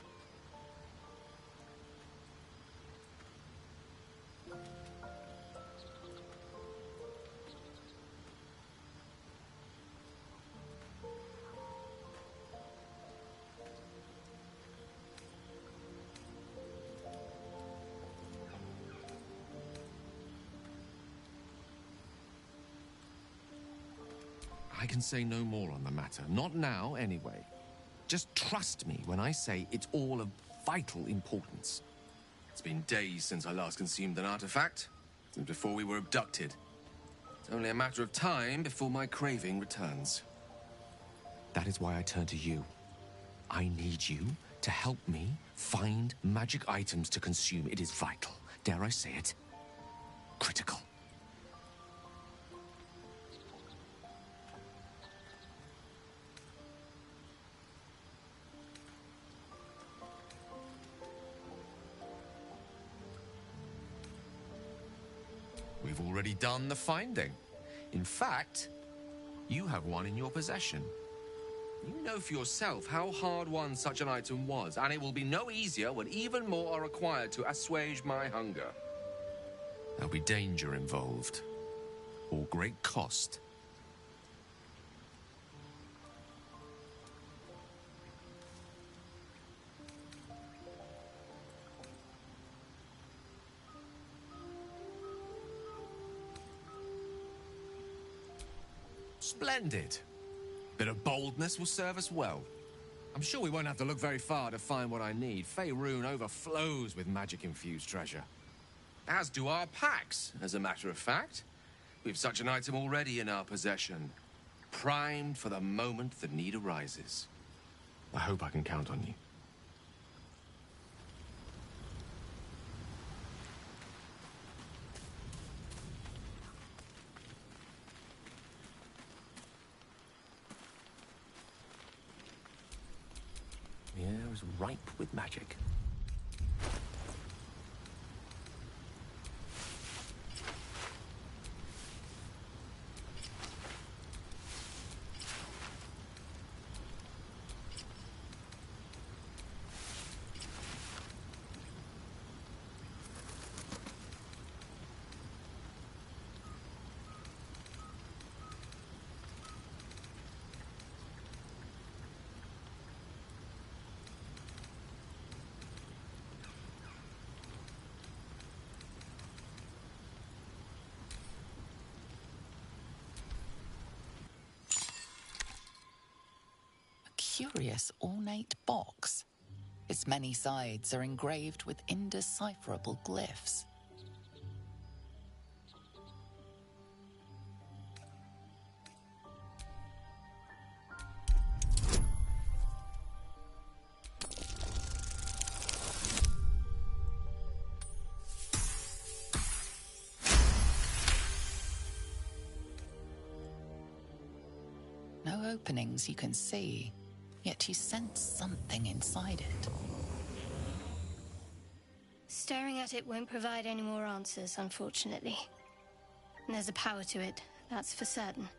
I can say no more on the matter. Not now, anyway. Just trust me when I say it's all of vital importance. It's been days since I last consumed an artifact, since before we were abducted. It's only a matter of time before my craving returns. That is why I turn to you. I need you to help me find magic items to consume. It is vital. Dare I say it? Critical. We've already done the finding. In fact, you have one in your possession. You know for yourself how hard-won such an item was, and it will be no easier when even more are required to assuage my hunger. There'll be danger involved, or great cost. Splendid. Bit of boldness will serve us well. I'm sure we won't have to look very far to find what I need. Faerun overflows with magic-infused treasure. As do our packs, as a matter of fact. We've such an item already in our possession. Primed for the moment the need arises. I hope I can count on you. The air is ripe with magic. Curious ornate box. Its many sides are engraved with indecipherable glyphs. No openings you can see, yet you sense something inside it. Staring at it won't provide any more answers, unfortunately. And there's a power to it, that's for certain.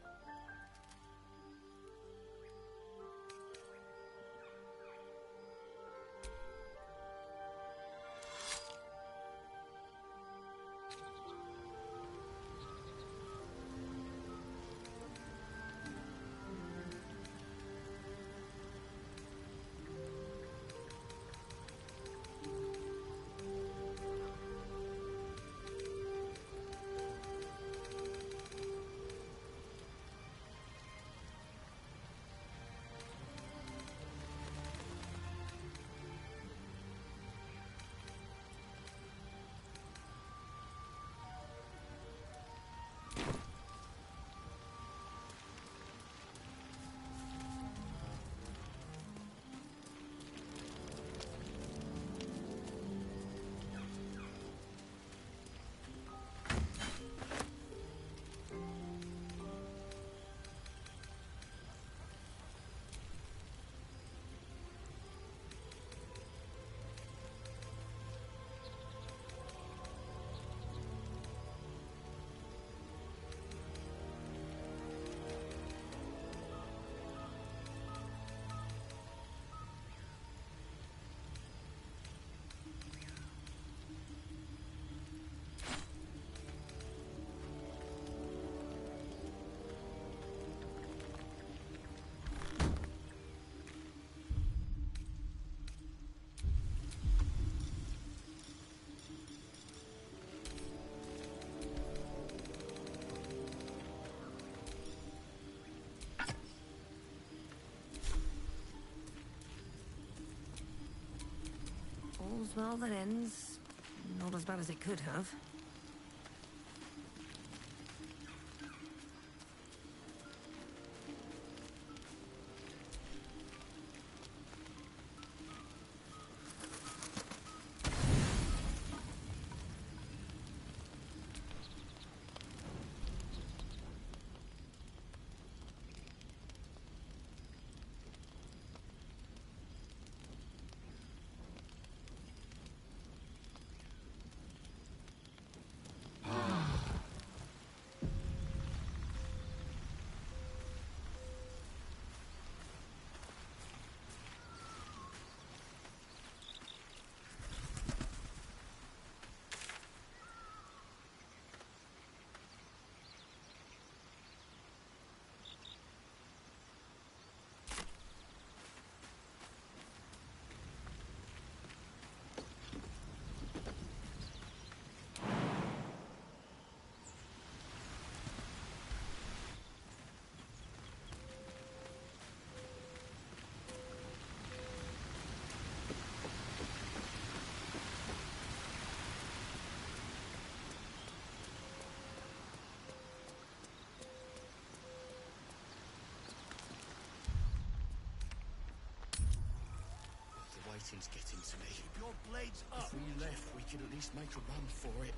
All's well that ends. Not as bad as it could have. Everything's getting to me. Keep your blades up. If we left, we could at least make a run for it.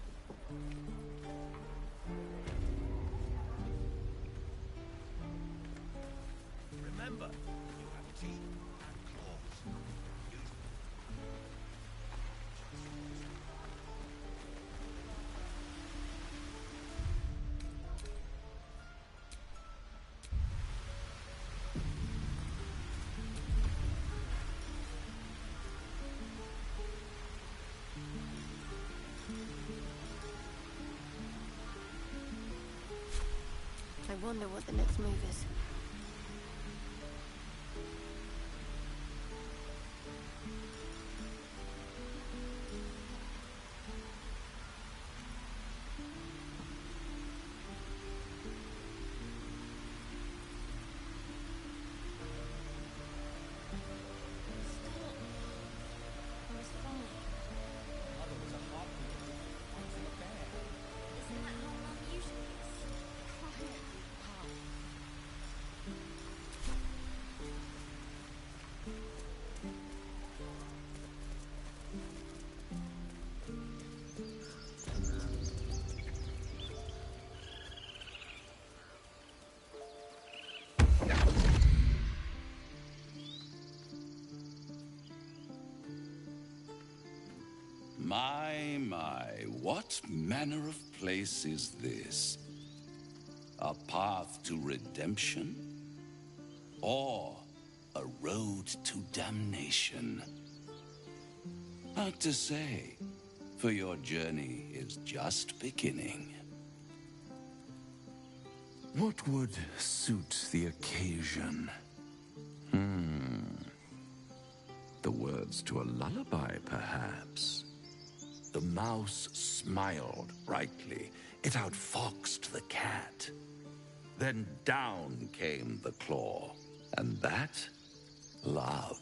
Remember, you have teeth and claws. I wonder what the next move is. My, what manner of place is this? A path to redemption? Or a road to damnation? Hard to say, for your journey is just beginning. What would suit the occasion? The words to a lullaby, perhaps. The mouse smiled brightly. It outfoxed the cat. Then down came the claw. And that? Love.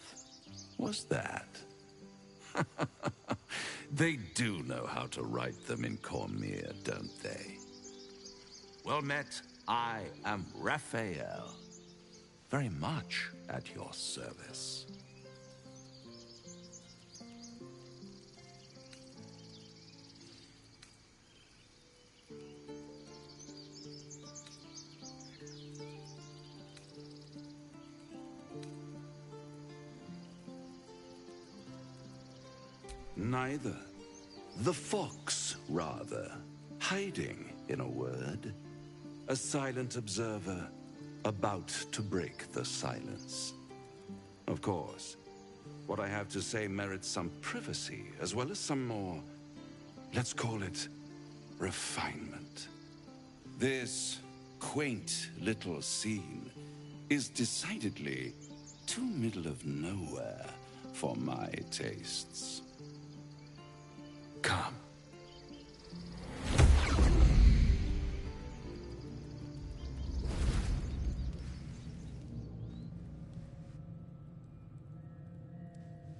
Was that? They do know how to write them in Cormier, don't they? Well met, I am Raphael. Very much at your service. Neither. The fox, rather. Hiding, in a word. A silent observer, about to break the silence. Of course, what I have to say merits some privacy, as well as some more, let's call it, refinement. This quaint little scene is decidedly too middle of nowhere for my tastes. Come.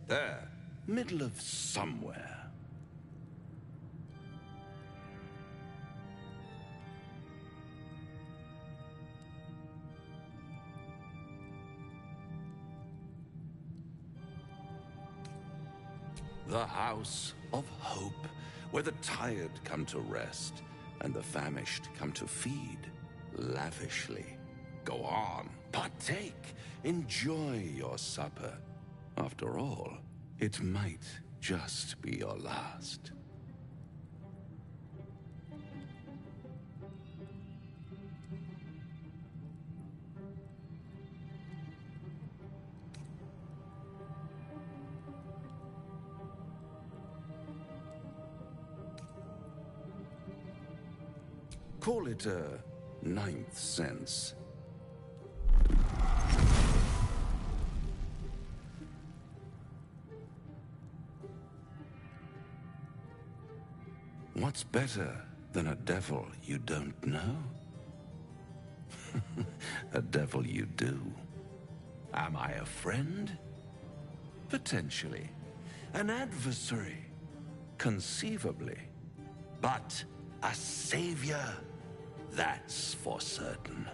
There, middle of somewhere. The House of Hope, where the tired come to rest and the famished come to feed lavishly. Go on, partake, enjoy your supper. After all, it might just be your last. Call it a ninth sense. What's better than a devil you don't know? A devil you do. Am I a friend? Potentially. An adversary? Conceivably. But a savior? That's for certain.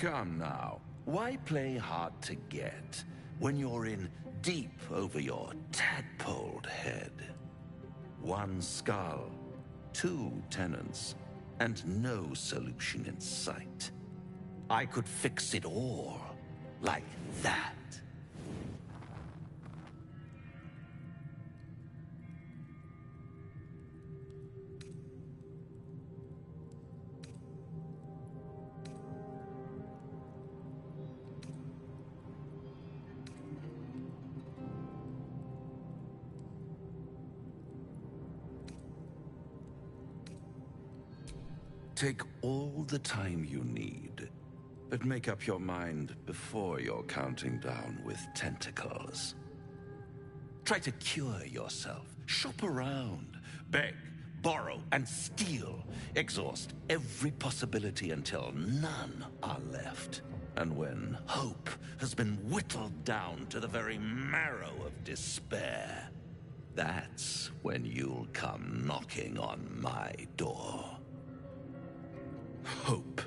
Come now. Why play hard to get when you're in deep over your tadpoled head? One skull, two tenants, and no solution in sight. I could fix it all like that. Take all the time you need, but make up your mind before you're counting down with tentacles. Try to cure yourself. Shop around. Beg, borrow, and steal. Exhaust every possibility until none are left. And when hope has been whittled down to the very marrow of despair, that's when you'll come knocking on my door. Hope.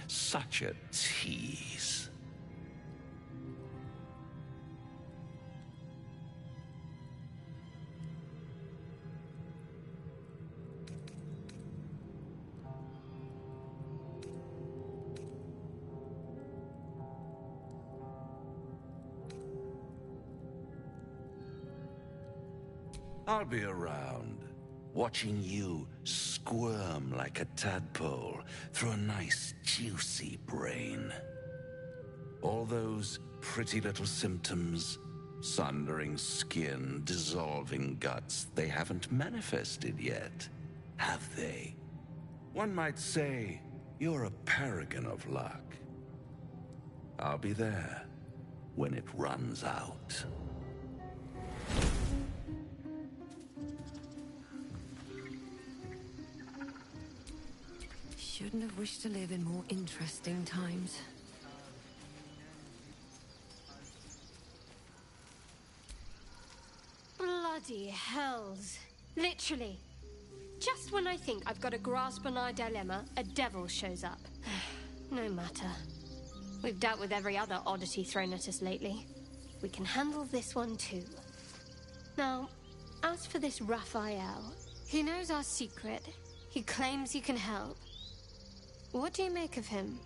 Such a tease. I'll be around, watching you squirm like a tadpole through a nice, juicy brain. All those pretty little symptoms, sundering skin, dissolving guts, they haven't manifested yet, have they? One might say you're a paragon of luck. I'll be there when it runs out. Shouldn't have wished to live in more interesting times. Bloody hells. Literally. Just when I think I've got a grasp on our dilemma, a devil shows up. No matter. We've dealt with every other oddity thrown at us lately. We can handle this one too. Now, as for this Raphael, he knows our secret. He claims he can help. What do you make of him?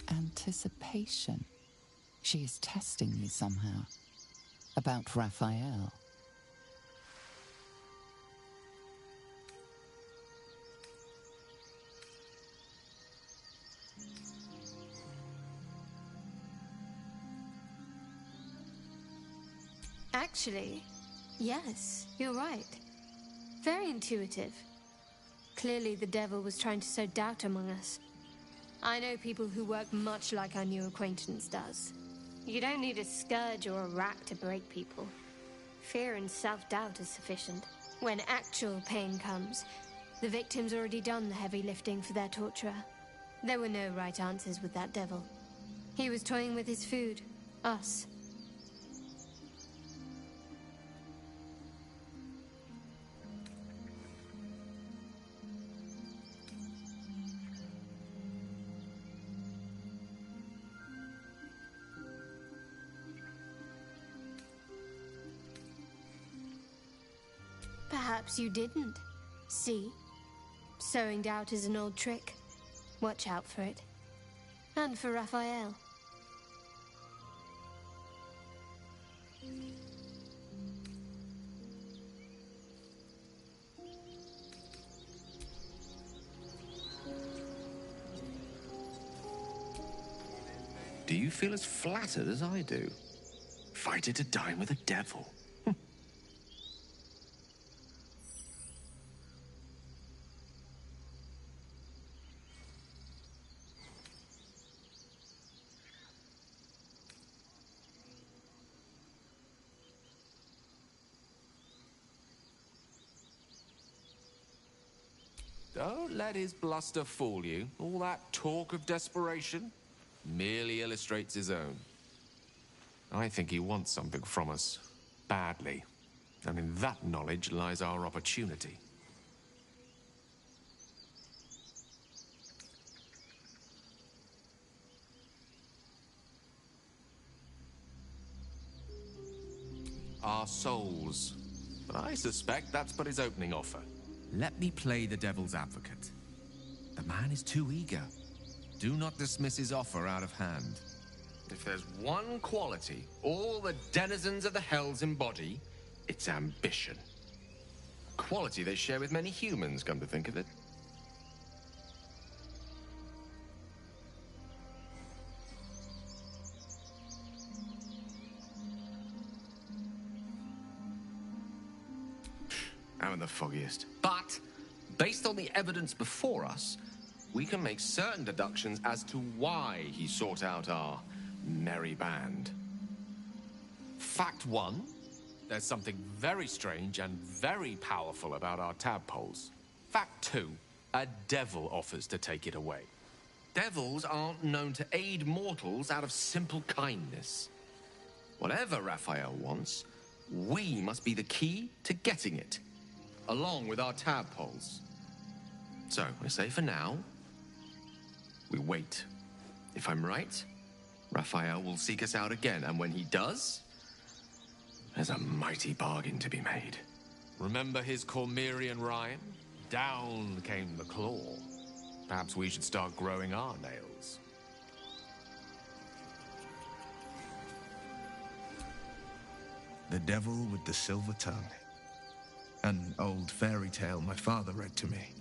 Anticipation. She is testing me somehow. About Raphael. Actually, yes, you're right. Very intuitive. Clearly the devil was trying to sow doubt among us. I know people who work much like our new acquaintance does. You don't need a scourge or a rack to break people. Fear and self-doubt is sufficient. When actual pain comes, the victim's already done the heavy lifting for their torturer. There were no right answers with that devil. He was toying with his food, us. Perhaps you didn't. See? Sowing doubt is an old trick. Watch out for it. And for Raphael. Do you feel as flattered as I do? Fighting to dine with a devil. Don't let his bluster fool you. All that talk of desperation merely illustrates his own. I think he wants something from us, badly. And in that knowledge lies our opportunity. Our souls. But I suspect that's but his opening offer. Let me play the devil's advocate. The man is too eager. Do not dismiss his offer out of hand. If there's one quality all the denizens of the hells embody, it's ambition. A quality they share with many humans, come to think of it. I'm in the foggiest. But, based on the evidence before us, we can make certain deductions as to why he sought out our merry band. Fact one, there's something very strange and very powerful about our tadpoles. Fact two, a devil offers to take it away. Devils aren't known to aid mortals out of simple kindness. Whatever Raphael wants, we must be the key to getting it, along with our tadpoles. So, I say for now, we wait. If I'm right, Raphael will seek us out again, and when he does, there's a mighty bargain to be made. Remember his Cormyrean rhyme? Down came the claw. Perhaps we should start growing our nails. The Devil with the Silver Tongue. An old fairy tale my father read to me.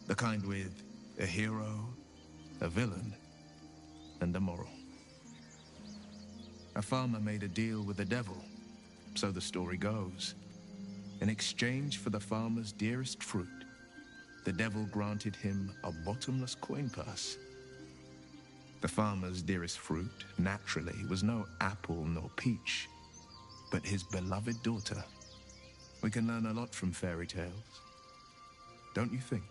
The kind with a hero, a villain, and a moral. A farmer made a deal with the devil, so the story goes. In exchange for the farmer's dearest fruit, the devil granted him a bottomless coin purse. The farmer's dearest fruit, naturally, was no apple nor peach, but his beloved daughter. We can learn a lot from fairy tales, don't you think?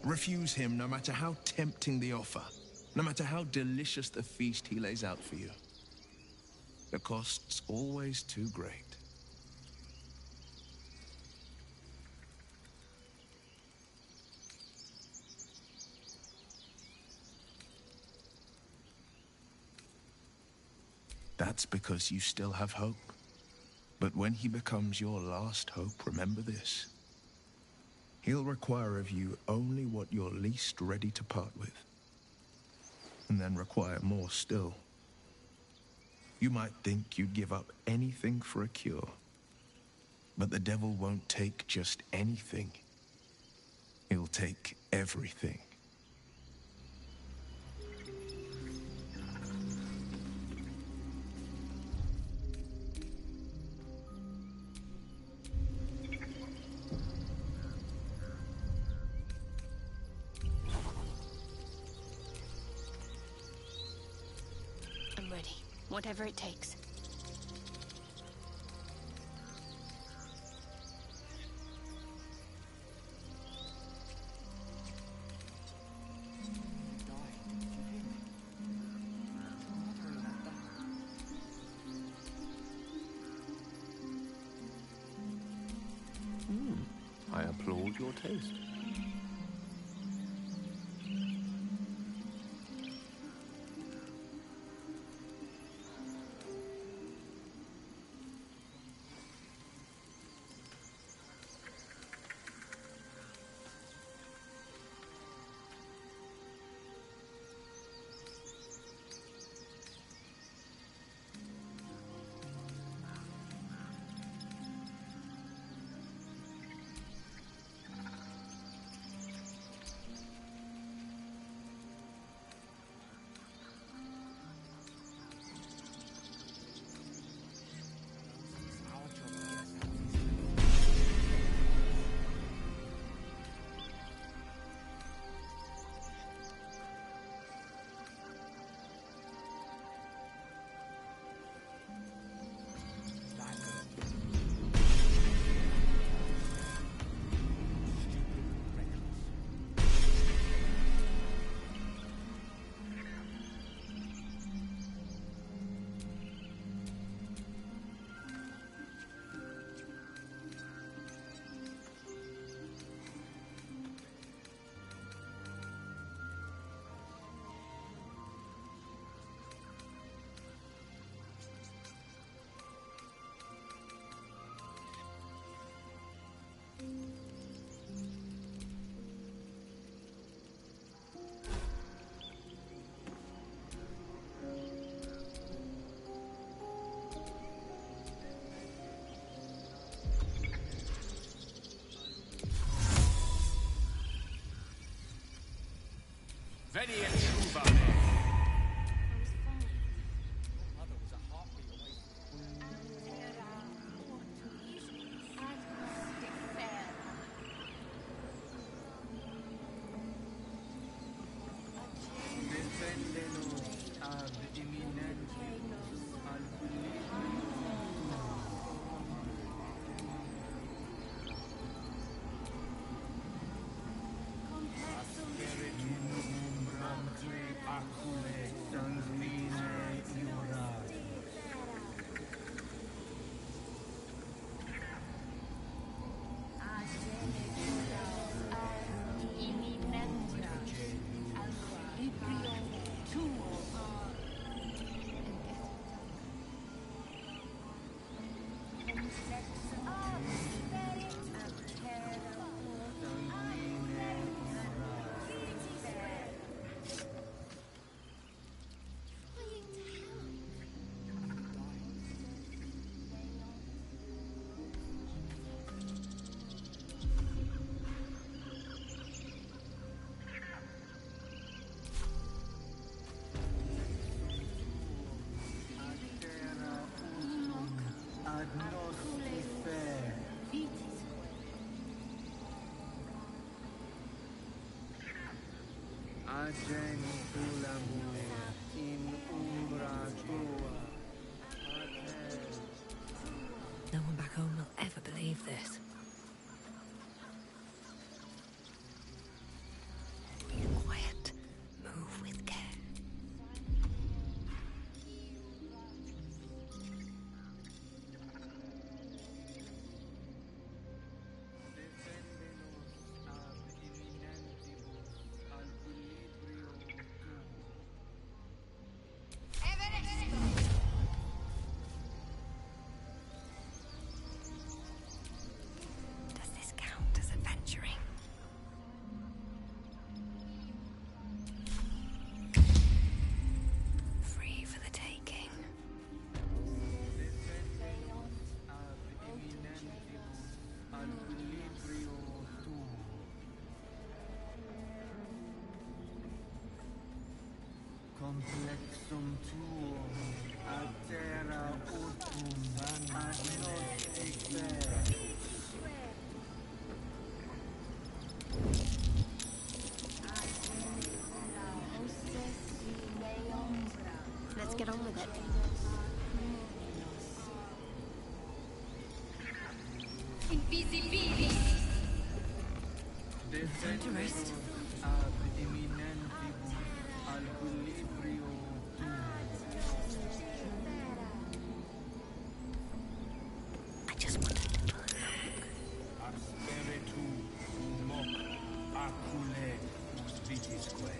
Refuse him no matter how tempting the offer, no matter how delicious the feast he lays out for you. The cost's always too great. That's because you still have hope. But when he becomes your last hope, remember this. He'll require of you only what you're least ready to part with. And then require more still. You might think you'd give up anything for a cure. But the devil won't take just anything. He'll take everything. I'm ready. Whatever it takes. I applaud your taste. No one back home will ever believe this. Quiet. Move with care. Does this count as adventuring? Free for the taking. Complexum tuum, a terra utum, ad nos exer. Let's get on with it. Time to rest. Ab eminentibus al equilibrio tuum. I just want a little look. Asperitu humoc acule vitisque.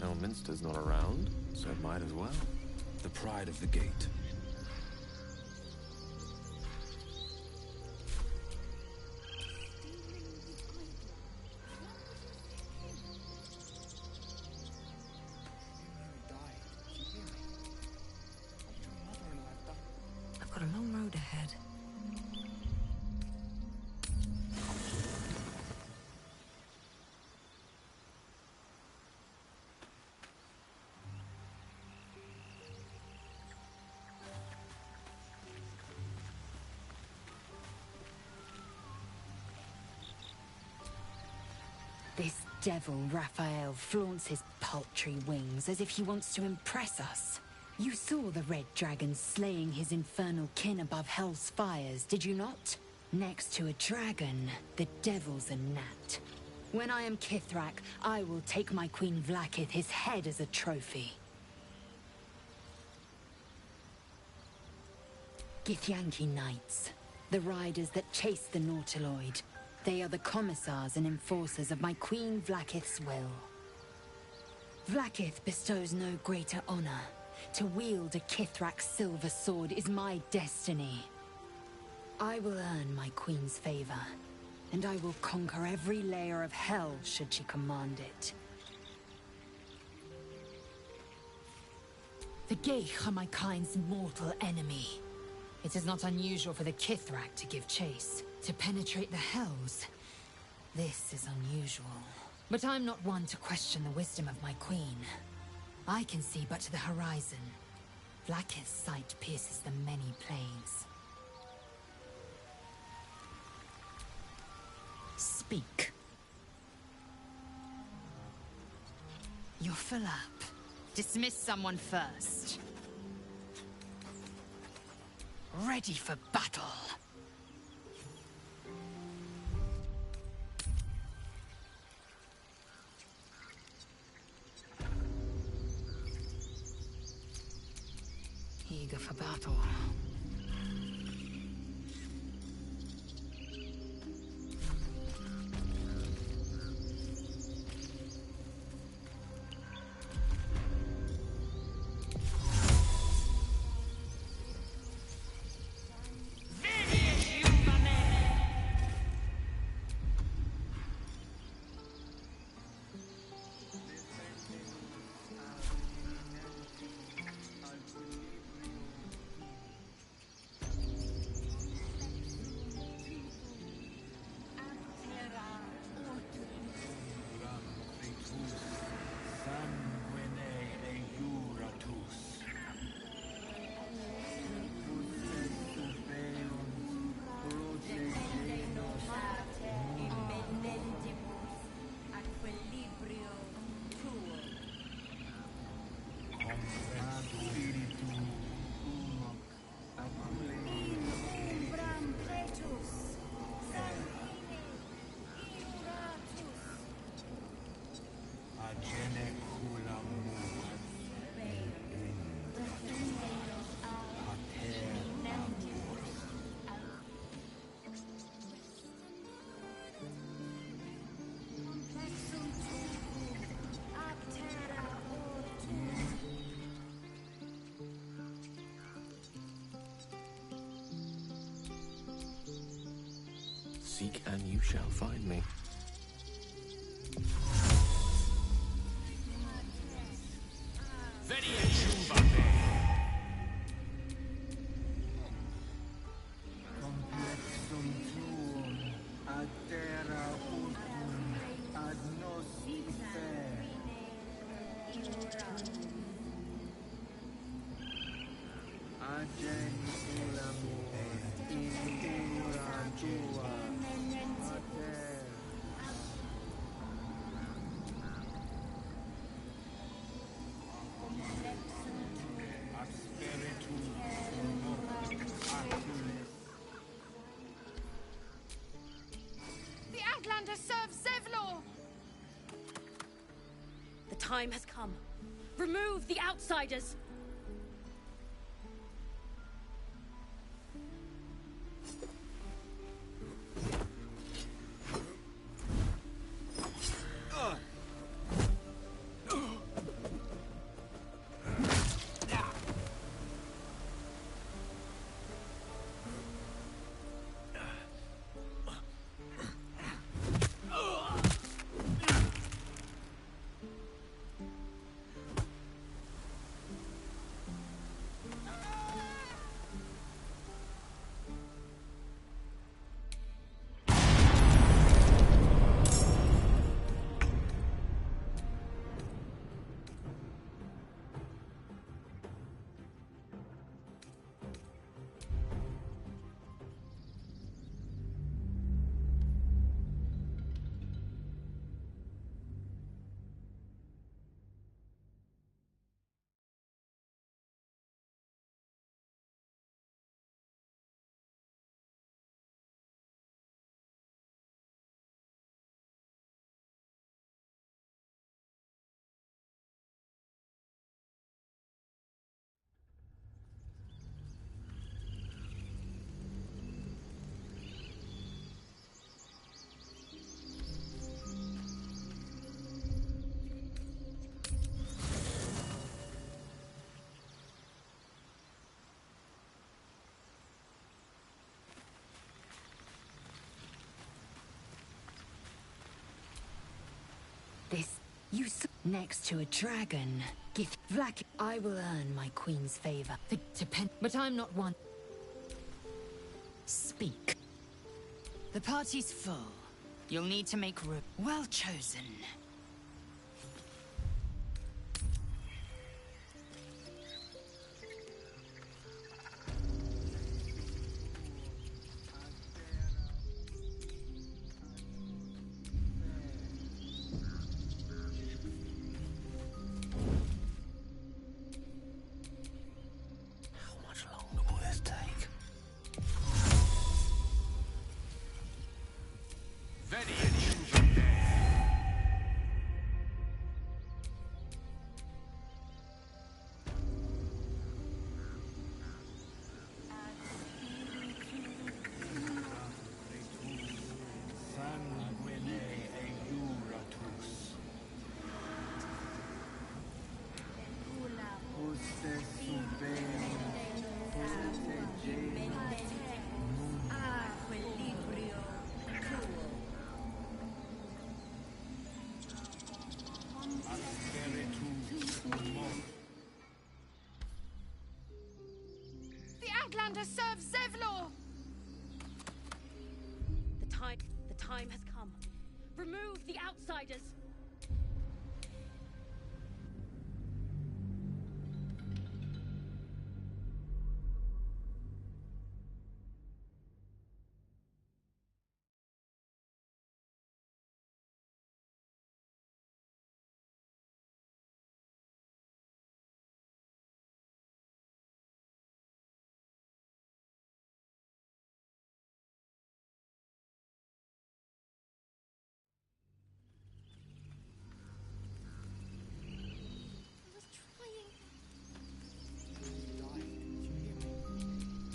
Elminster's not around, so it might as well. The pride of the gate. I've got a long road ahead. This devil, Raphael, flaunts his paltry wings as if he wants to impress us. You saw the red dragon slaying his infernal kin above hell's fires, did you not? Next to a dragon, the devil's a gnat. When I am Kithrak, I will take my Queen Vlaakith his head as a trophy. Githyanki Knights, the riders that chase the Nautiloid. They are the commissars and enforcers of my Queen Vlaakith's will. Vlaakith bestows no greater honor. To wield a Kithrak silver sword is my destiny. I will earn my Queen's favor, and I will conquer every layer of hell should she command it. The Geich are my kind's mortal enemy. It is not unusual for the Kithrak to give chase, to penetrate the hells. This is unusual. But I'm not one to question the wisdom of my queen. I can see but to the horizon. Vlaakith's sight pierces the many planes. Speak. You're full up. Dismiss someone first. Ready for battle. Eager for battle. Seek and you shall find me. Complexum tuum ad terra urtum ad nos ife. Agen ulamur in ura tua. The Outlander serves Zevlor! The time has come. Remove the outsiders! This next to a dragon. Gift Vlak. I will earn my queen's favor. But I'm not one. Speak. The party's full. You'll need to make room. Well chosen. The Outlander serves Zevlor! The time has come. Remove the outsiders!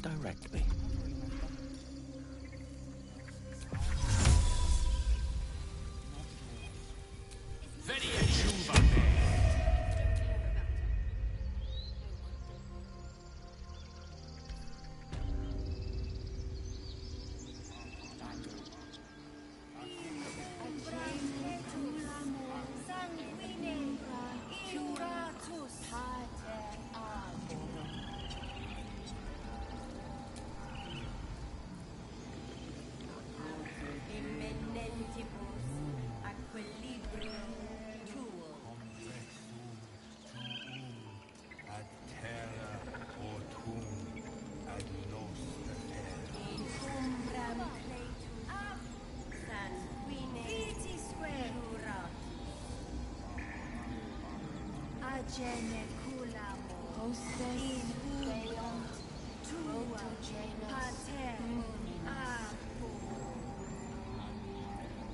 Directly.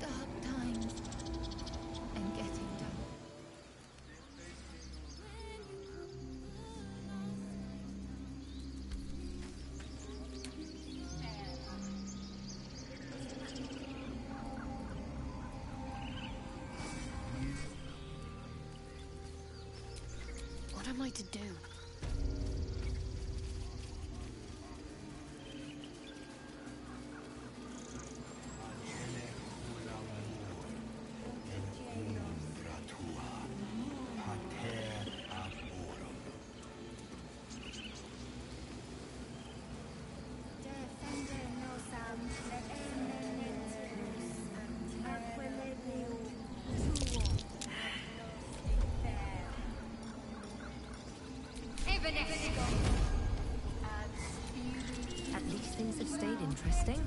Dark times and getting dark. What am I to do? At least things have stayed interesting.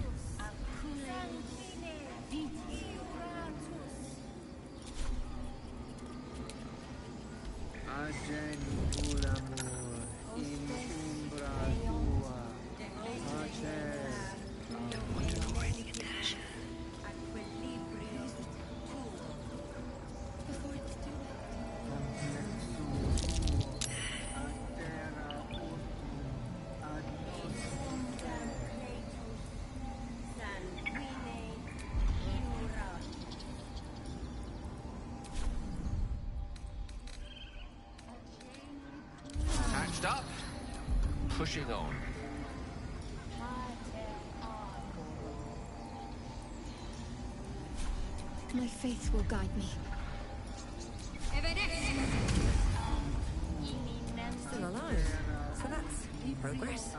Don't want to know anything attention. Before it's too Patched up, pushing on. My faith will guide me. Progress?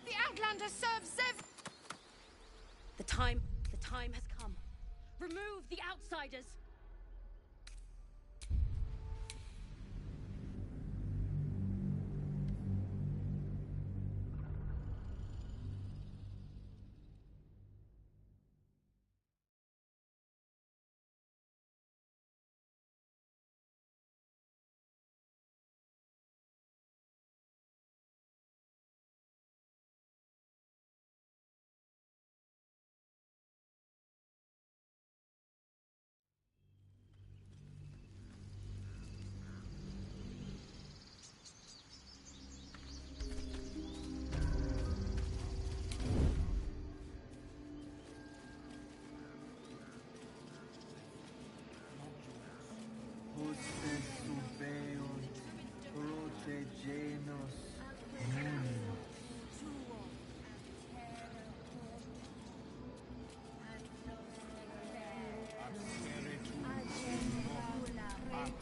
The Outlander serves Zev... The time has come. Remove the outsiders!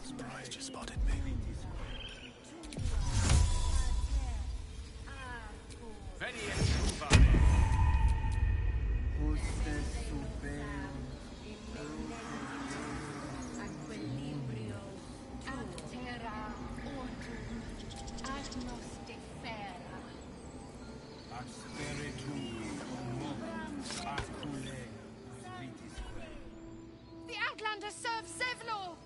Surprised you spotted me. The Outlander serves Zevlor!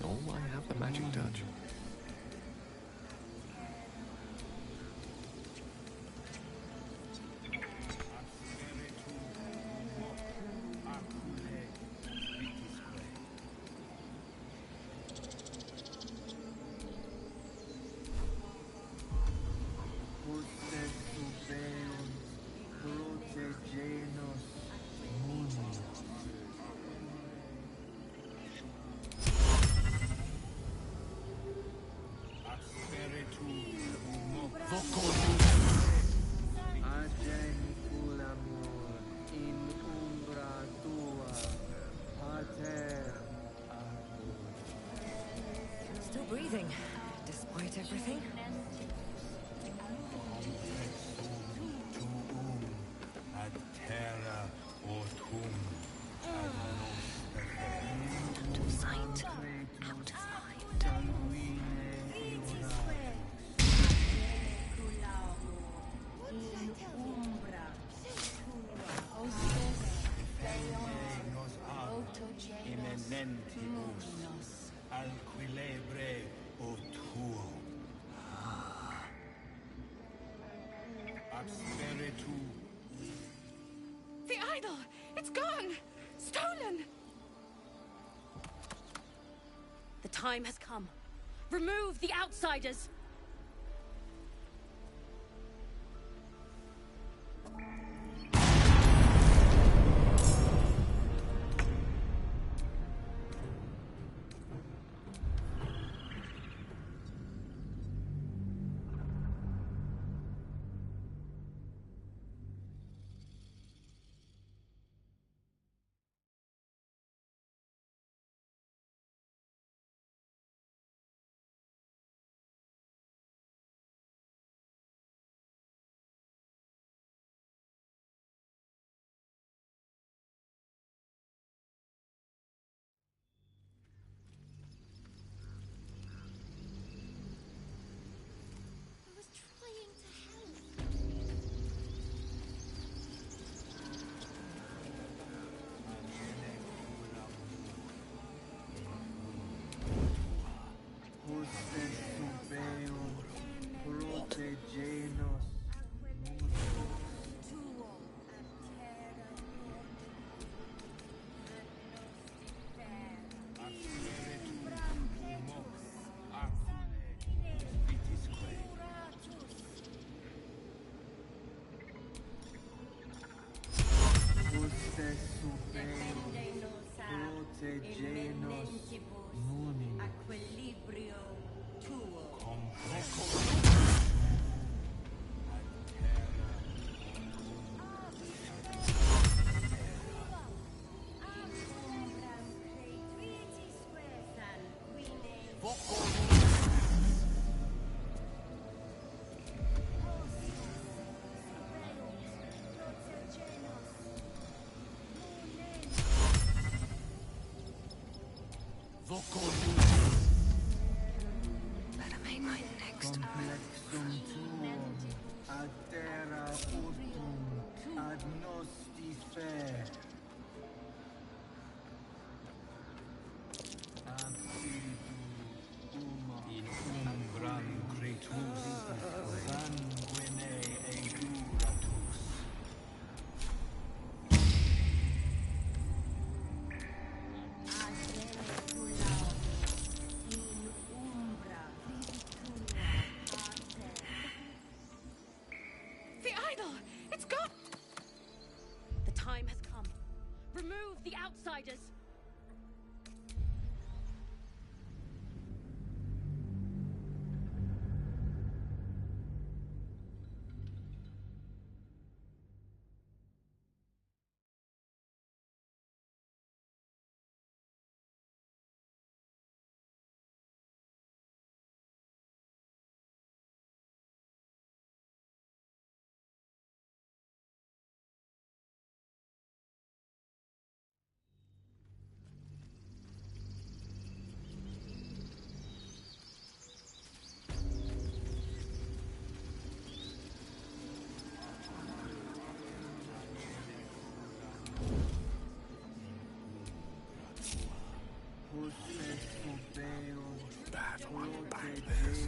Oh, I have the magic touch. Still breathing, despite everything. Out of sight, out of mind. Alquilebre o tuo. Asperitu. The idol! It's gone! Stolen! The time has come. Remove the outsiders! Better make my next Complexum tuum, ad terra utum, ad nosti fer. In umbram cretus, sanguine eduratus. The idol! It's gone! The time has come. Remove the outsiders. Bad one, back this.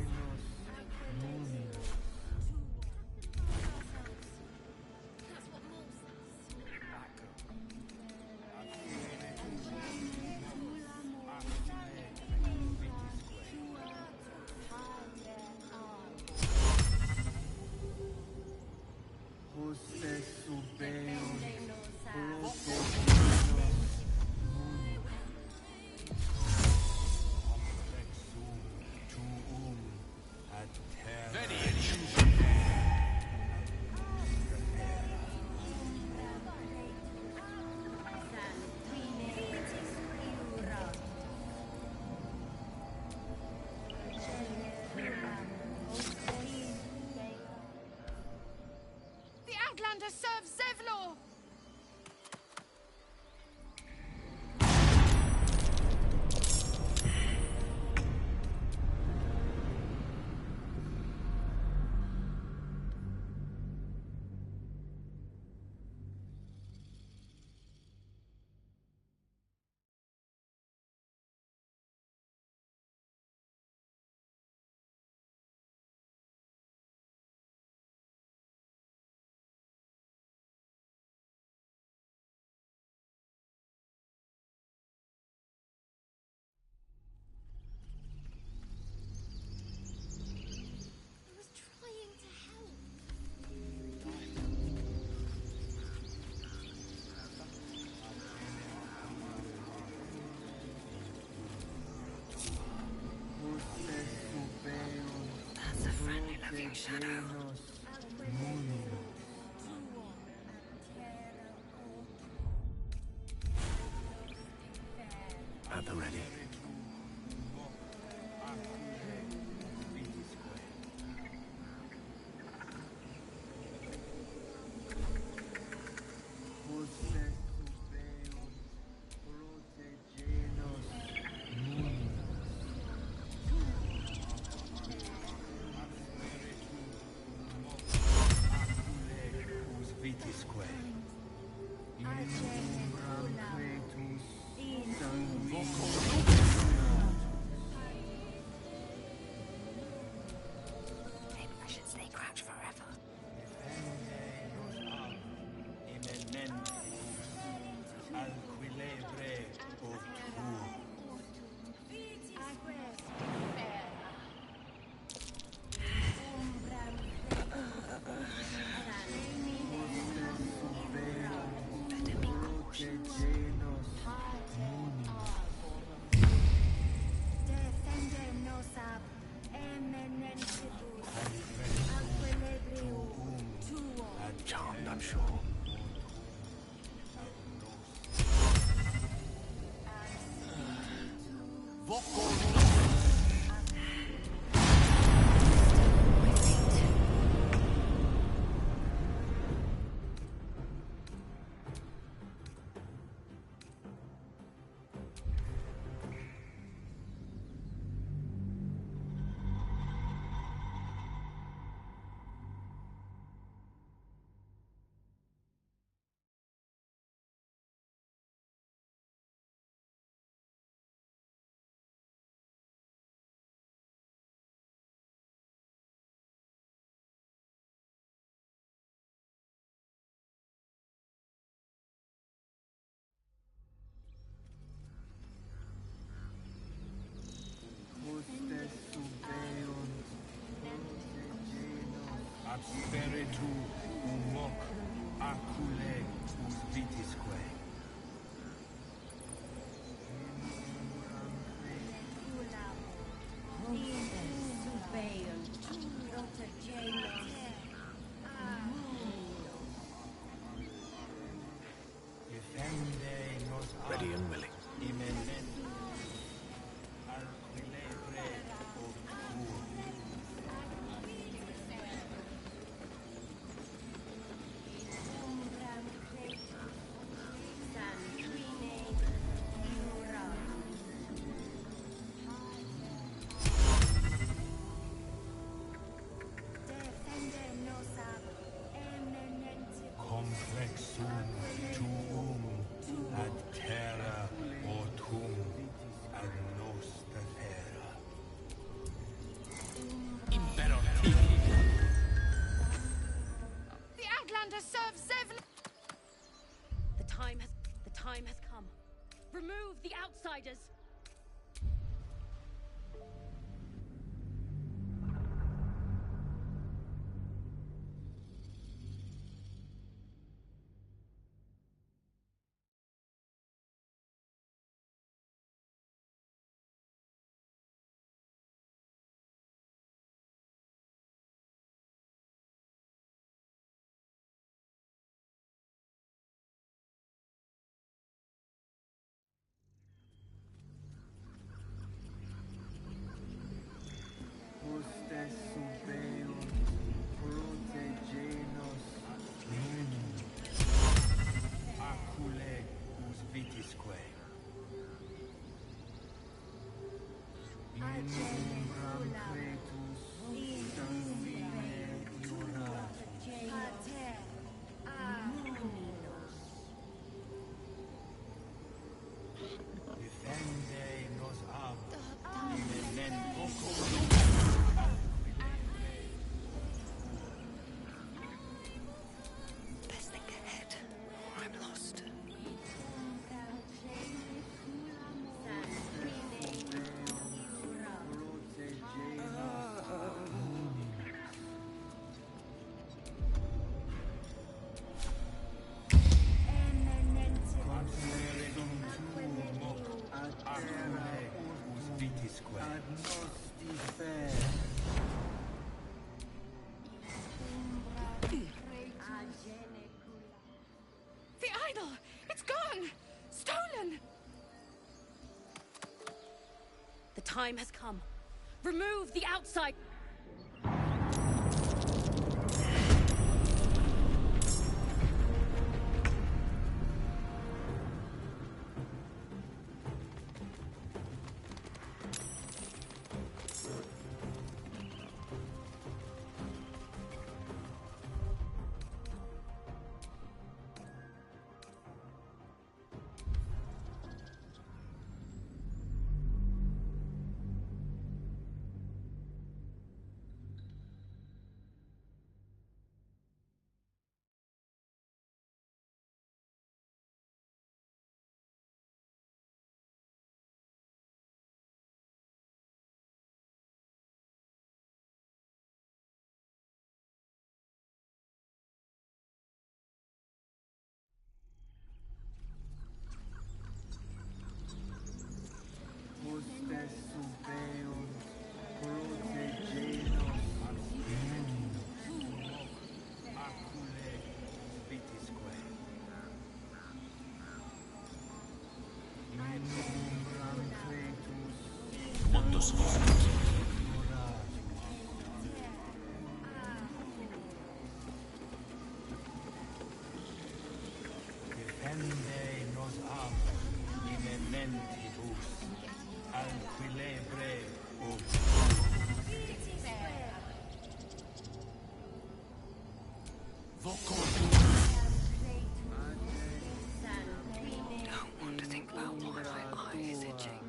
The Outlander serves Zevlor! That's a friendly looking shadow. At the ready. Spiritu umok acule vitisque. Ready and willing. Complexum tuum ad terra autum ad nos terra. The Outlander serve Zevlor. The time has come. Remove the outsiders. Hostes subeum protegenos acule us vitisque. In umbram cretus sanguine iuratus. Defende nos ab memento Best think ahead, or I'm lost. The idol! It's gone! Stolen! The time has come. Remove the outside. Hostes subeum protegenos acule vitisque. In umbram cretus ¿Cuántos son? defende nos ab inementibus alquilebre Don't want to think about why my eye is itching.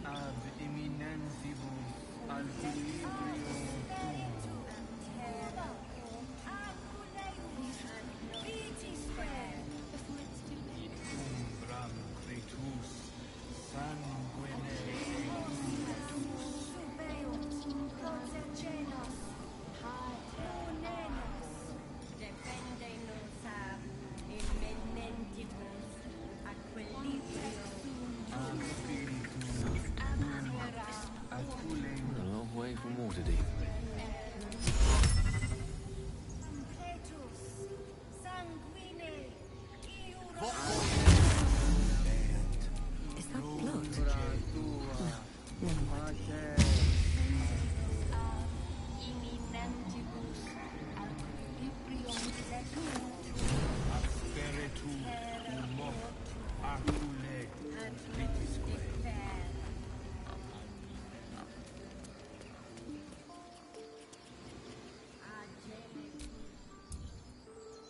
ab eminentibus al umbram cretus sanguine A long way from Waterdeep. Is that blood? No. Spiritu humo acule vitisque.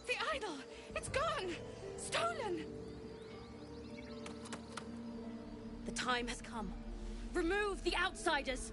The idol! It's gone! Stolen! The time has come. Remove the outsiders!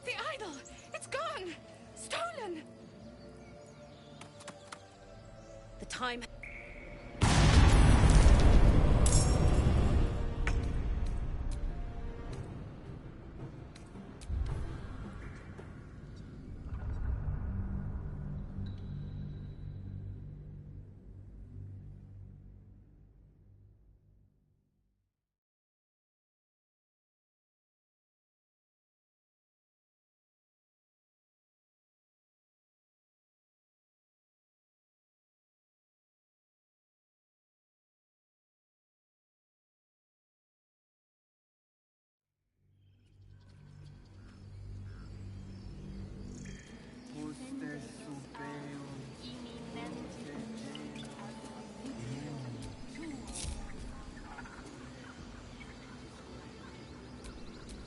The idol! It's gone! Stolen! The time...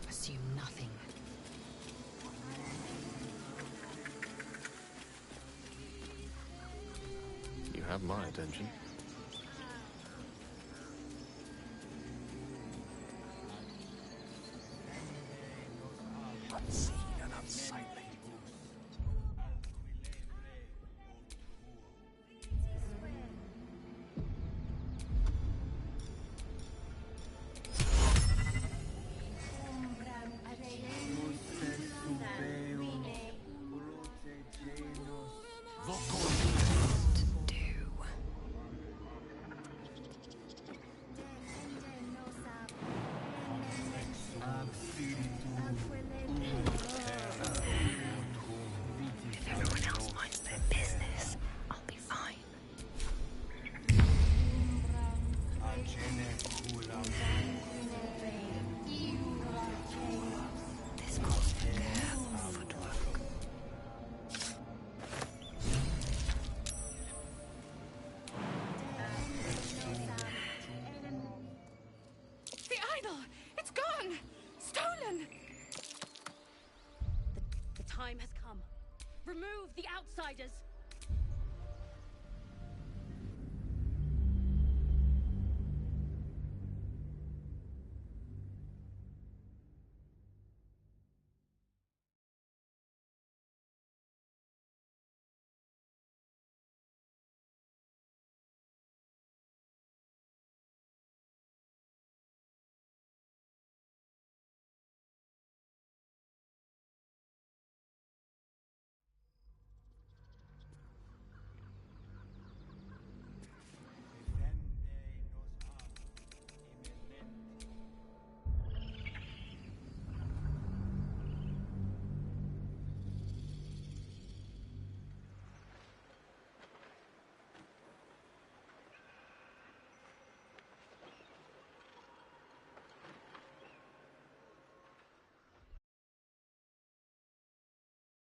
Assume nothing. You have my attention. Unseen and unsightly. Ab spiritu time has come. Remove the outsiders.